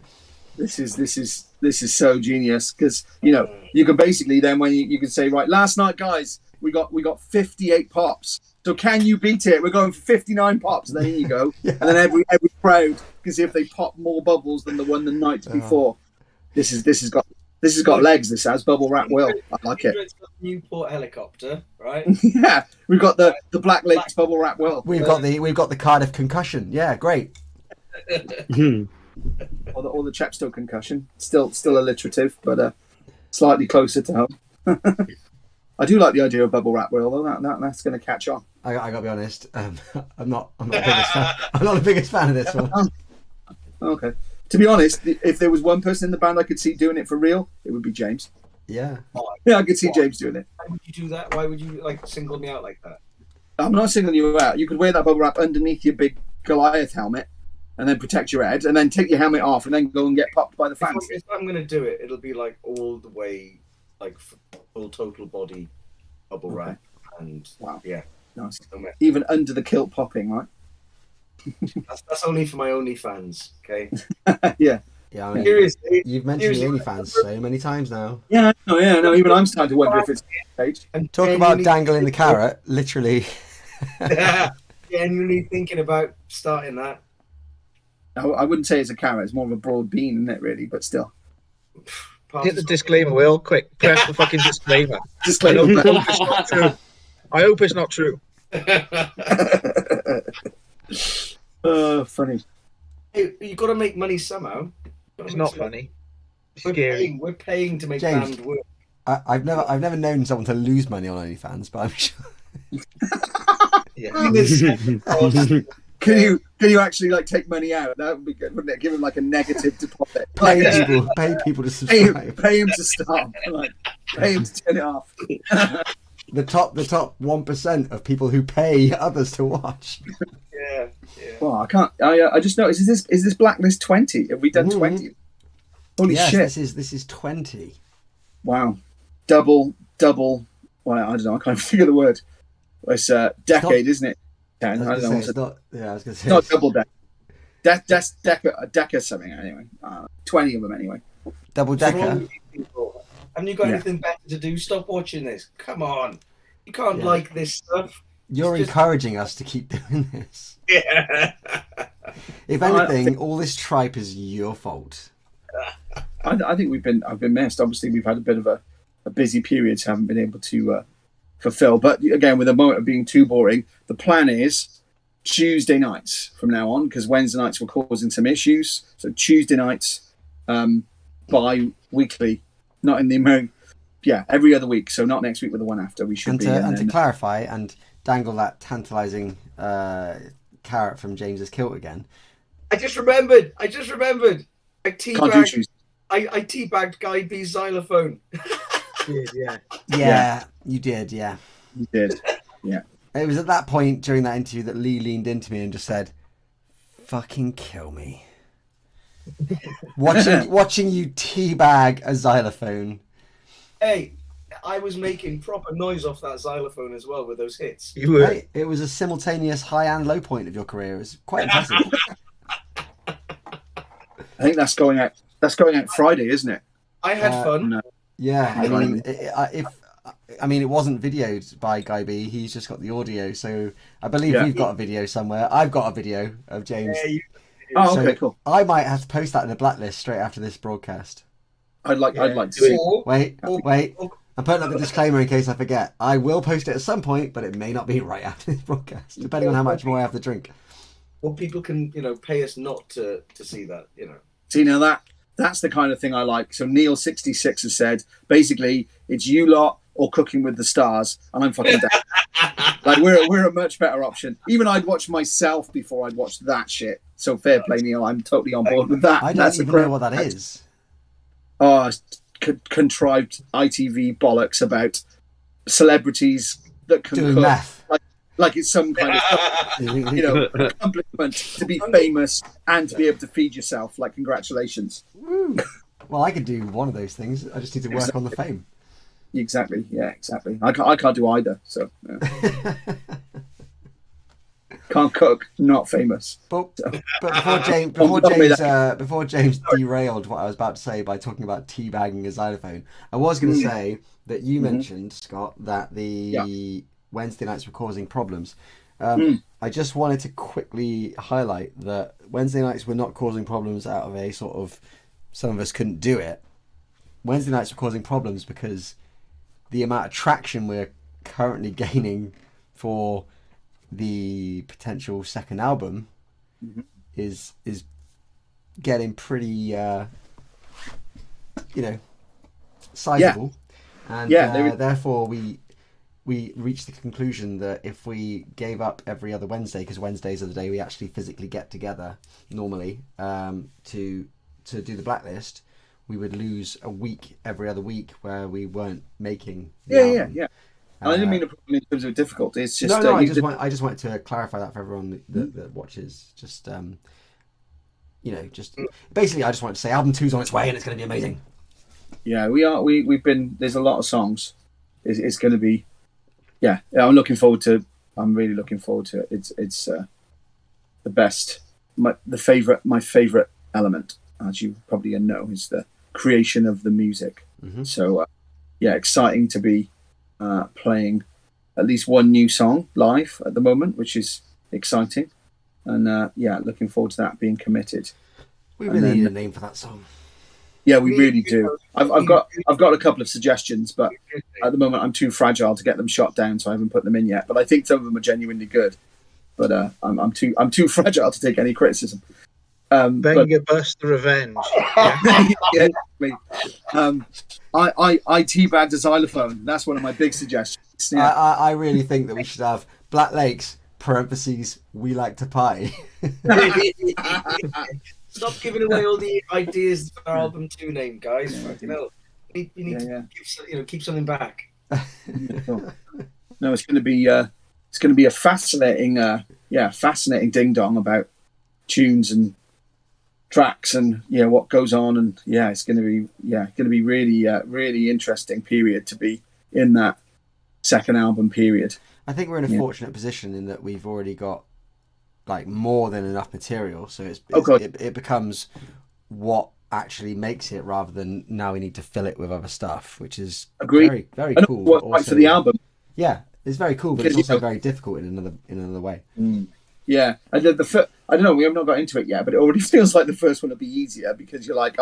This is so genius because you can basically then when you can say, right, last night guys we got 58 pops, so can you beat it? We're going for 59 pops, and then here you go. And then every crowd can see if they pop more bubbles than the one the night before. This has got legs. This has bubble wrap Will. I like it. Newport helicopter, right? Yeah, we've got the Blacklist bubble wrap Will. We've got the Cardiff concussion. Yeah, great. or the Chepstow concussion. Still alliterative, but slightly closer to home. I do like the idea of bubble wrap Will, though. That's going to catch on. I got to be honest. I'm not the biggest fan. I'm not the biggest fan of this one. Okay. To be honest, if there was one person in the band I could see doing it for real, it would be James. Yeah. Yeah, I could see James doing it. Why would you do that? Why would you single me out like that? I'm not singling you out. You could wear that bubble wrap underneath your big Goliath helmet, and then protect your head, and then take your helmet off, and then go and get popped by the fans. If I'm going to do it, it'll be like all the way, like full total body bubble wrap, and wow, yeah, nice. Even under the kilt popping, right? That's only for my OnlyFans. Okay. Yeah. Yeah, I mean, Seriously. you've mentioned the Seriously. OnlyFans so many times now. Yeah, no. Even I'm starting to wonder if it's page. I'm Talk about genuinely dangling the carrot, literally. genuinely thinking about starting that. I wouldn't say it's a carrot. It's more of a broad bean, isn't it? Really, but still. Hit the disclaimer, Will. Quick, press the fucking disclaimer. Disclaimer. I hope it's not true. Funny. Hey, you got to make money somehow. It's not funny. It's We're scary. paying, we're paying to make James. band work. I've never known someone to lose money on OnlyFans, but I'm sure. Yeah. Can you actually like take money out? That would be good, wouldn't it? Give him like a negative deposit. Pay people to subscribe. Pay him to stop. Like, pay him to turn it off. The top 1% of people who pay others to watch. Yeah. Well, I can't. I just noticed. Is this Blacklist 20? Have we done 20? Holy Yes, shit! this is 20. Wow. Double. Well, I don't know. I can't figure the word. It's decade, isn't it? 10. I don't know. It's not. Yeah, I was going to say. Not double deck. That's decker something anyway. 20 of them anyway. Double What's wrong decker. with you people? Haven't you got Yeah. anything better to do? Stop watching this. Come on. You can't Yeah. like this stuff. You're Just- encouraging us to keep doing this. Yeah. If I anything, all this tripe is your fault. I think I've been missed. Obviously, we've had a bit of a busy period, so haven't been able to fulfill. But again, with a moment of being too boring, the plan is Tuesday nights from now on, because Wednesday nights were causing some issues. So Tuesday nights, bi-weekly, not in the American. Yeah, every other week. So not next week, but the one after. We should And be. to clarify and dangle that tantalising carrot from James's kilt again. I just remembered. I can't do teabagged. Tuesday. I teabagged Guy B's xylophone. Yeah. Yeah, you did. Yeah. You did. It was at that point during that interview that Lee leaned into me and just said, "Fucking kill me." Watching you teabag a xylophone. Hey, I was making proper noise off that xylophone as well with those hits. You were. Right? It was a simultaneous high and low point of your career. It was quite impressive. I think that's going out. That's going out Friday, isn't it? I had fun. No. Yeah, I Right. mean, it wasn't videoed by Guy B. He's just got the audio, so I believe Yeah. we've got a video somewhere. I've got a video of James. Yeah, Oh, So- okay, cool. I might have to post that in a blacklist straight after this broadcast. I'd like to do see. Wait. Oh. I'm putting up the disclaimer in case I forget. I will post it at some point, but it may not be right after this broadcast, depending on how much more I have to drink. Well, people can, pay us not to see that, See, now that's the kind of thing I like. So Neil66 has said, basically, it's you lot or Cooking with the Stars, and I'm fucking down. Like, we're a much better option. Even I'd watch myself before I'd watch that shit. So fair play, Neil. I'm totally on board with that. I don't That's a even great- know what that is. Oh, contrived ITV bollocks about celebrities that can Doing cook. math. Like it's some kind of accomplishment to be famous and to be able to feed yourself. Like, congratulations. Woo. Well, I could do one of those things. I just need to work on the fame. Exactly. Yeah, exactly. I can't do either. So yeah. Can't cook, not famous. But before James derailed what I was about to say by talking about teabagging a xylophone, I was going to say that you mentioned, Scott, that the Wednesday nights were causing problems. I just wanted to quickly highlight that Wednesday nights were not causing problems out of a sort of some of us couldn't do it. Wednesday nights were causing problems because the amount of traction we're currently gaining for the potential second album is getting pretty sizable, and therefore we reached the conclusion that if we gave up every other Wednesday, because Wednesdays are the day we actually physically get together normally to do the Blacklist, we would lose a week every other week where we weren't making the album. Yeah. I didn't mean a problem in terms of difficulty. It's just No, I just wanted to clarify that for everyone that watches. Just basically, I just wanted to say album 2's on its way and it's going to be amazing. Yeah, we are. We've been. There's a lot of songs. It's going to be. Yeah, I'm looking forward to. I'm really looking forward to it. best. My favorite element, as you probably know, is the creation of the music. Mm-hmm. So exciting to be playing at least one new song live at the moment, which is exciting. And looking forward to that being committed. We really need a name for that song. Yeah, we really do. I've got a couple of suggestions, but at the moment I'm too fragile to get them shot down, so I haven't put them in yet. But I think some of them are genuinely good. But I'm too fragile to take any criticism. Banger Buster Revenge. Yeah, I teabagged a xylophone. That's one of my big suggestions. Yeah. I really think that we should have Black Lakes (parentheses we like to party). Stop giving away all the ideas for our album 2 name, guys. You need to keep something back. No, it's going to be a fascinating ding dong about tunes and tracks and what goes on, and it's going to be really interesting period to be in that second album period. I think we're in a fortunate position in that we've already got like more than enough material, so it becomes what actually makes it rather than now we need to fill it with other stuff, which is very, very cool. What's right for the album? Yeah, it's very cool, but it's also very difficult in another way. Yeah, and I don't know. We have not got into it yet, but it already feels like the first one will be easier because you're like,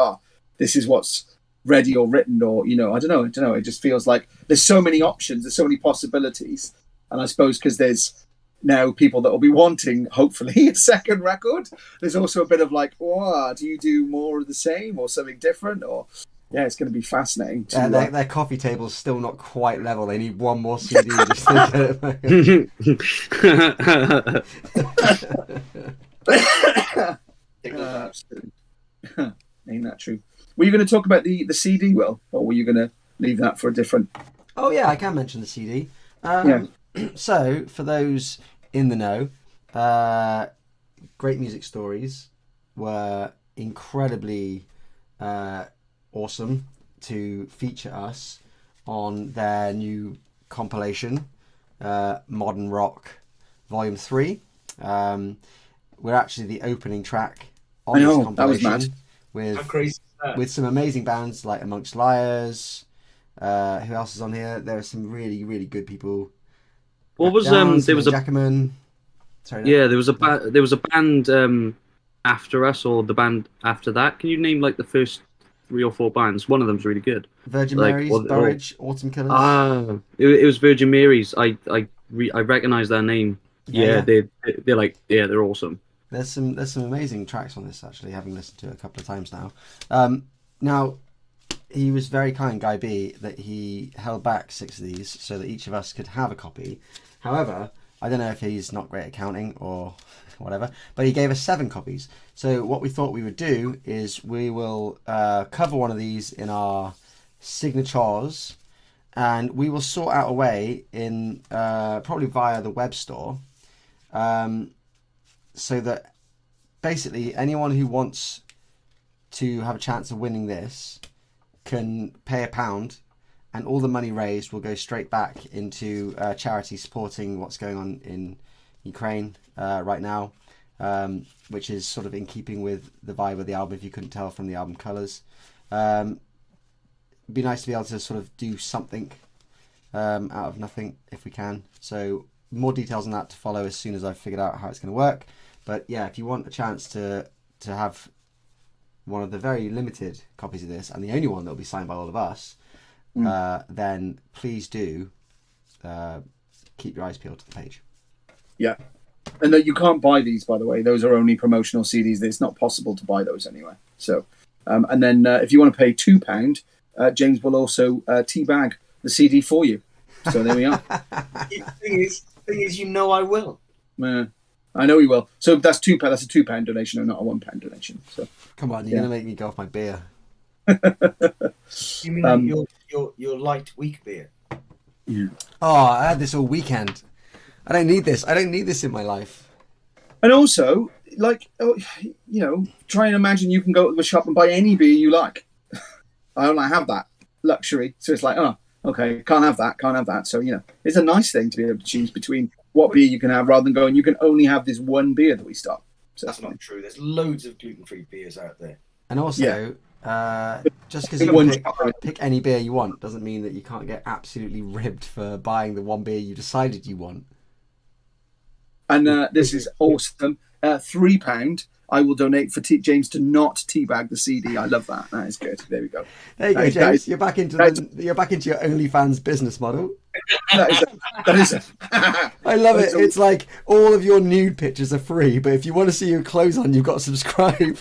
this is what's ready or written, or I don't know. It just feels like there's so many options, there's so many possibilities, and I suppose because there's now people that will be wanting, hopefully, a second record. There's also a bit of like, do you do more of the same or something different? Or it's going to be fascinating. Their coffee table's still not quite level. They need one more CD just to get it. Ain't that true? Were you going to talk about the CD, Will, or were you going to leave that for a different? Oh yeah, I can mention the CD. So for those in the know, Great Music Stories were incredibly awesome to feature us on their new compilation, Modern Rock Volume 3. We're actually the opening track on this compilation. That was mad. How crazy is that? With some amazing bands like Amongst Liars. Who else is on here? There are some really, really good people. What was there was a Jackaman. Sorry, yeah, there was a band after us, or the band after that. Can you name like the first 3 or 4 bands? One of them's really good. Virgin Mary's, Burridge, Autumn Killers. It was Virgin Mary's. I recognise their name. Yeah, they're awesome. There's some amazing tracks on this actually, having listened to it a couple of times now. Now he was very kind, Guy B, that he held back 6 of these so that each of us could have a copy. However, I don't know if he's not great at counting or whatever, but he gave us 7 copies. So what we thought we would do is we will cover one of these in our signatures, and we will sort out a way in probably via the web store, so that basically anyone who wants to have a chance of winning this can pay £1, and all the money raised will go straight back into charity supporting what's going on in Ukraine right now, which is sort of in keeping with the vibe of the album, if you couldn't tell from the album colours. It'd be nice to be able to sort of do something out of nothing if we can. So more details on that to follow as soon as I've figured out how it's going to work. But yeah, if you want a chance to have one of the very limited copies of this, and the only one that will be signed by all of us, then please do keep your eyes peeled to the page. Yeah. And that you can't buy these, by the way. Those are only promotional CDs. It's not possible to buy those anyway. So, and then if you want to pay £2, James will also teabag the CD for you. So there we are. The thing is, I will. I know he will. So that's £2. That's a £2 donation, or not a £1 donation. So come on, you're gonna make me go off my beer. You mean your light weak beer? Yeah. Oh, I had this all weekend. I don't need this. I don't need this in my life. And also, like, try and imagine you can go to the shop and buy any beer you like. I don't have that luxury, so it's like, okay, can't have that. So it's a nice thing to be able to choose between what beer you can have, rather than going, you can only have this one beer that we stock. So That's not true. There's loads of gluten-free beers out there. And also, just because Pick you one can jar. pick any beer you want doesn't mean that you can't get absolutely ribbed for buying the one beer you decided you want. And this is awesome. £3. I will donate for James to not teabag the CD. I love that. That is good. There we go. There you go, That is- James. You're back into your OnlyFans business model. That is I love it. That's all- It's like all of your nude pictures are free, but if you want to see your clothes on, you've got to subscribe.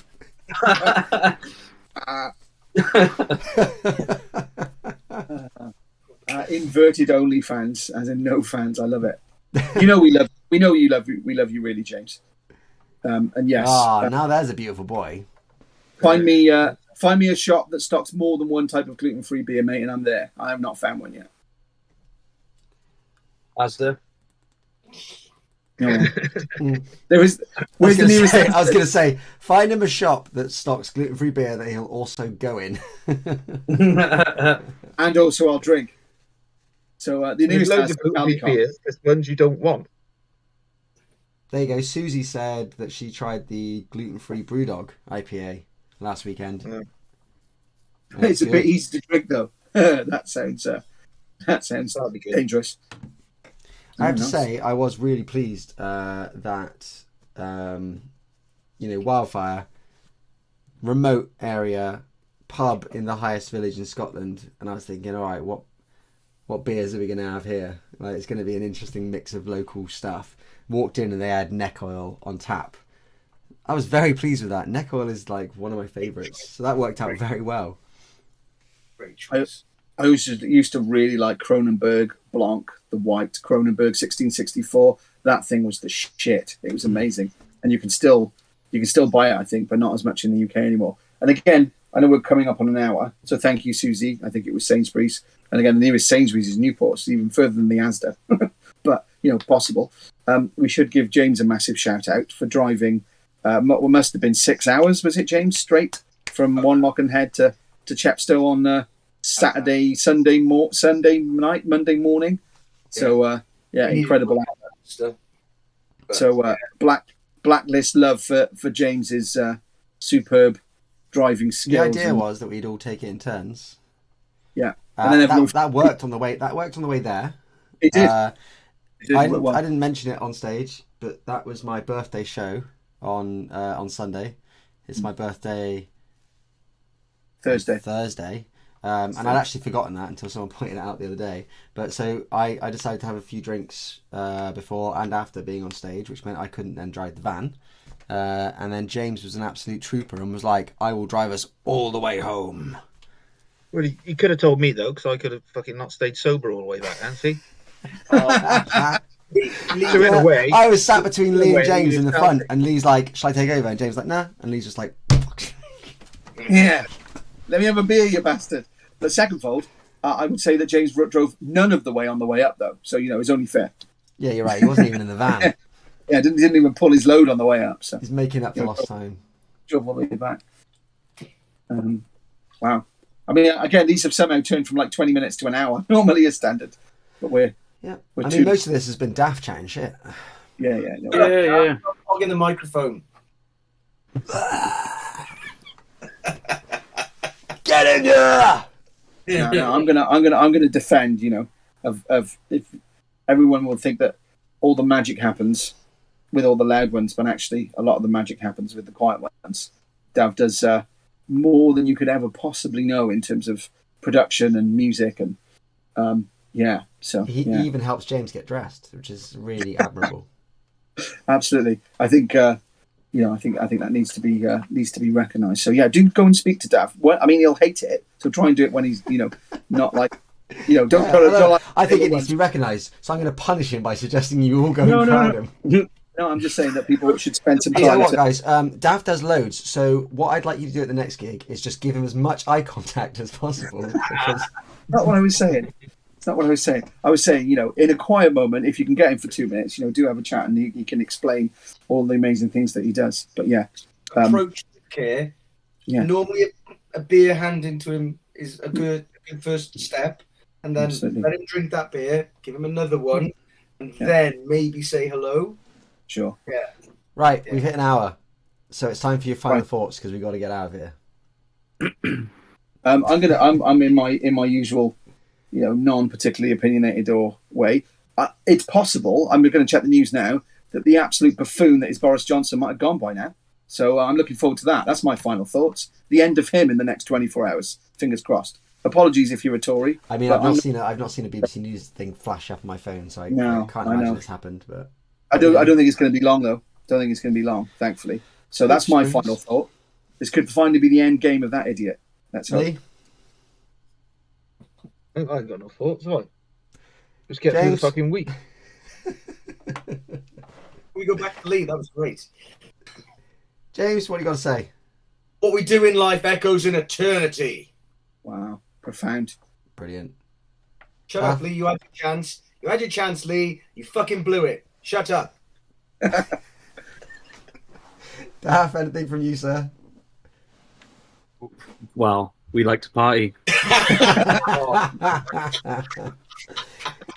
Inverted OnlyFans, as in no fans. I love it. We know you love you really, James. And yes, Now there's a beautiful boy. find me a shop that stocks more than one type of gluten-free beer, mate, and I'm there. I have not found one yet. Asda. No. There is. Where's the nearest? I was going to say, find him a shop that stocks gluten-free beer that he'll also go in. And also, I'll drink. So the There's nearest loads of Asda, gluten-free Aldi beers. There's ones you don't want. There you go. Susie said that she tried the gluten-free Brewdog IPA last weekend. Yeah. And It's a good. bit easy to drink though. that sounds That'll be good. dangerous. I have to Nice. say, I was really pleased that Wildfire, remote area, pub in the highest village in Scotland, and I was thinking, all right, what beers are we going to have here? Like, it's going to be an interesting mix of local stuff. Walked in and they had neck oil on tap. I was very pleased with that. Neck oil is like one of my favourites, so that worked out very well. Great choice. I used to really like Kronenberg Blanc, the white Kronenberg 1664. That thing was the shit. It was amazing, and you can still buy it, I think, but not as much in the UK anymore. And again, I know we're coming up on an hour, so thank you, Susie. I think it was Sainsbury's, and again, the nearest Sainsbury's is Newport, so even further than the Asda, but possible. We should give James a massive shout out for driving. What must have been 6 hours, was it, James, straight from Wanlock to Chepstow on Saturday, Sunday night, Monday morning. So incredible. Stuff. But, So Blacklist love for James's superb driving The skills. idea and- was that we'd all take it in turns. Yeah. And then everyone- that worked on the way. That worked on the way there. It did. It did I work well. didn't mention it on stage, but that was my birthday show on Sunday. It's my birthday Thursday. And I'd actually forgotten that until someone pointed it out the other day. But so I decided to have a few drinks before and after being on stage, which meant I couldn't then drive the van. And then James was an absolute trooper and was like, "I will drive us all the way home." Well, you could have told me though, because I could have fucking not stayed sober all the way back. And see, so in a way, I was sat between Lee and way, James in the you front, felt and Lee's like, "Shall I take over?" And James like, "Nah." And Lee's just like, "Fuck." Yeah. Let me have a beer, you bastard. The second fold, I would say that James drove none of the way on the way up, though. So, it's only fair. Yeah, you're right. He wasn't even in the van. Yeah, didn't even pull his load on the way up. So, He's making up for lost time. drove all the way back. Wow. I mean, again, these have somehow turned from like 20 minutes to an hour. Normally is standard. But we're Yeah. We're I too- mean, most of this has been daft chatting shit. no. Yeah. Hog in the microphone. Get in there! No, I'm gonna defend. Of if everyone will think that all the magic happens with all the loud ones, but actually a lot of the magic happens with the quiet ones. Dav does more than you could ever possibly know in terms of production and music, and So He yeah, even helps James get dressed, which is really admirable. absolutely. I think I think that needs to be recognised. So yeah, do go and speak to Dav. Well, I mean, he'll hate it, so try and do it when he's not like don't. I think it needs to be recognised, so I'm going to punish him by suggesting you all go No, and no, crowd no. him. No, I'm just saying that people should spend some I'll tell you time. what, guys, Dav does loads, so what I'd like you to do at the next gig is just give him as much eye contact as possible. Because Not what I was saying. It's not what I was saying. I was saying, in a quiet moment, if you can get him for 2 minutes, do have a chat and he can explain all the amazing things that he does. But yeah, Approach with care. Yeah. Normally, a beer handing to him is a good first step, and then Absolutely. let him drink that beer, give him another one, and Yeah. then maybe say hello. sure. right, we've hit an hour. So it's time for your final Right. thoughts because we got to get out of here. I'm in my usual, non particularly opinionated or way. It's possible. I'm going to check the news now that the absolute buffoon that is Boris Johnson might have gone by now. So I'm looking forward to that. That's my final thoughts. The end of him in the next 24 hours. Fingers crossed. Apologies if you're a Tory. I mean, I've not seen a BBC News thing flash up on my phone, so I can't imagine it's happened. But I don't think it's going to be long though. Don't think it's going to be long, thankfully. So that's my final thought. This could finally be the end game of that idiot. Let's hope. Lee? I ain't got no thoughts, have I? Just get through the James? fucking week. We go back to Lee. That was great. James, what do you got to say? What we do in life echoes in eternity. Wow, profound. Brilliant. Shut up, Lee. You had your chance. You had your chance, Lee. You fucking blew it. Shut up. Daff, anything from you, sir? Well, we like to party.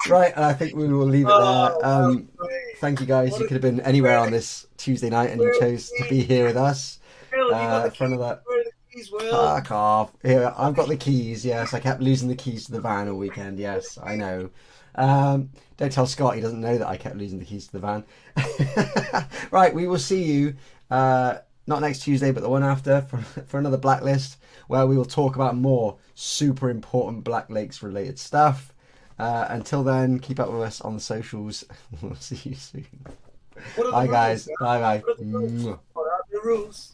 Right, I think we will leave it there. Thank you, guys. You could have been anywhere on this Tuesday night, and you chose to be here with us. For another. Fuck off. Here, I've got the keys. Yes, I kept losing the keys to the van all weekend. Yes, I know. Don't tell Scott. He doesn't know that I kept losing the keys to the van. Right, we will see you not next Tuesday, but the one after for another Blacklist, where we will talk about more super important Black Lakes related stuff. Until then, keep up with us on the socials. We'll see you soon. Bye, guys. Bye. What are the rules?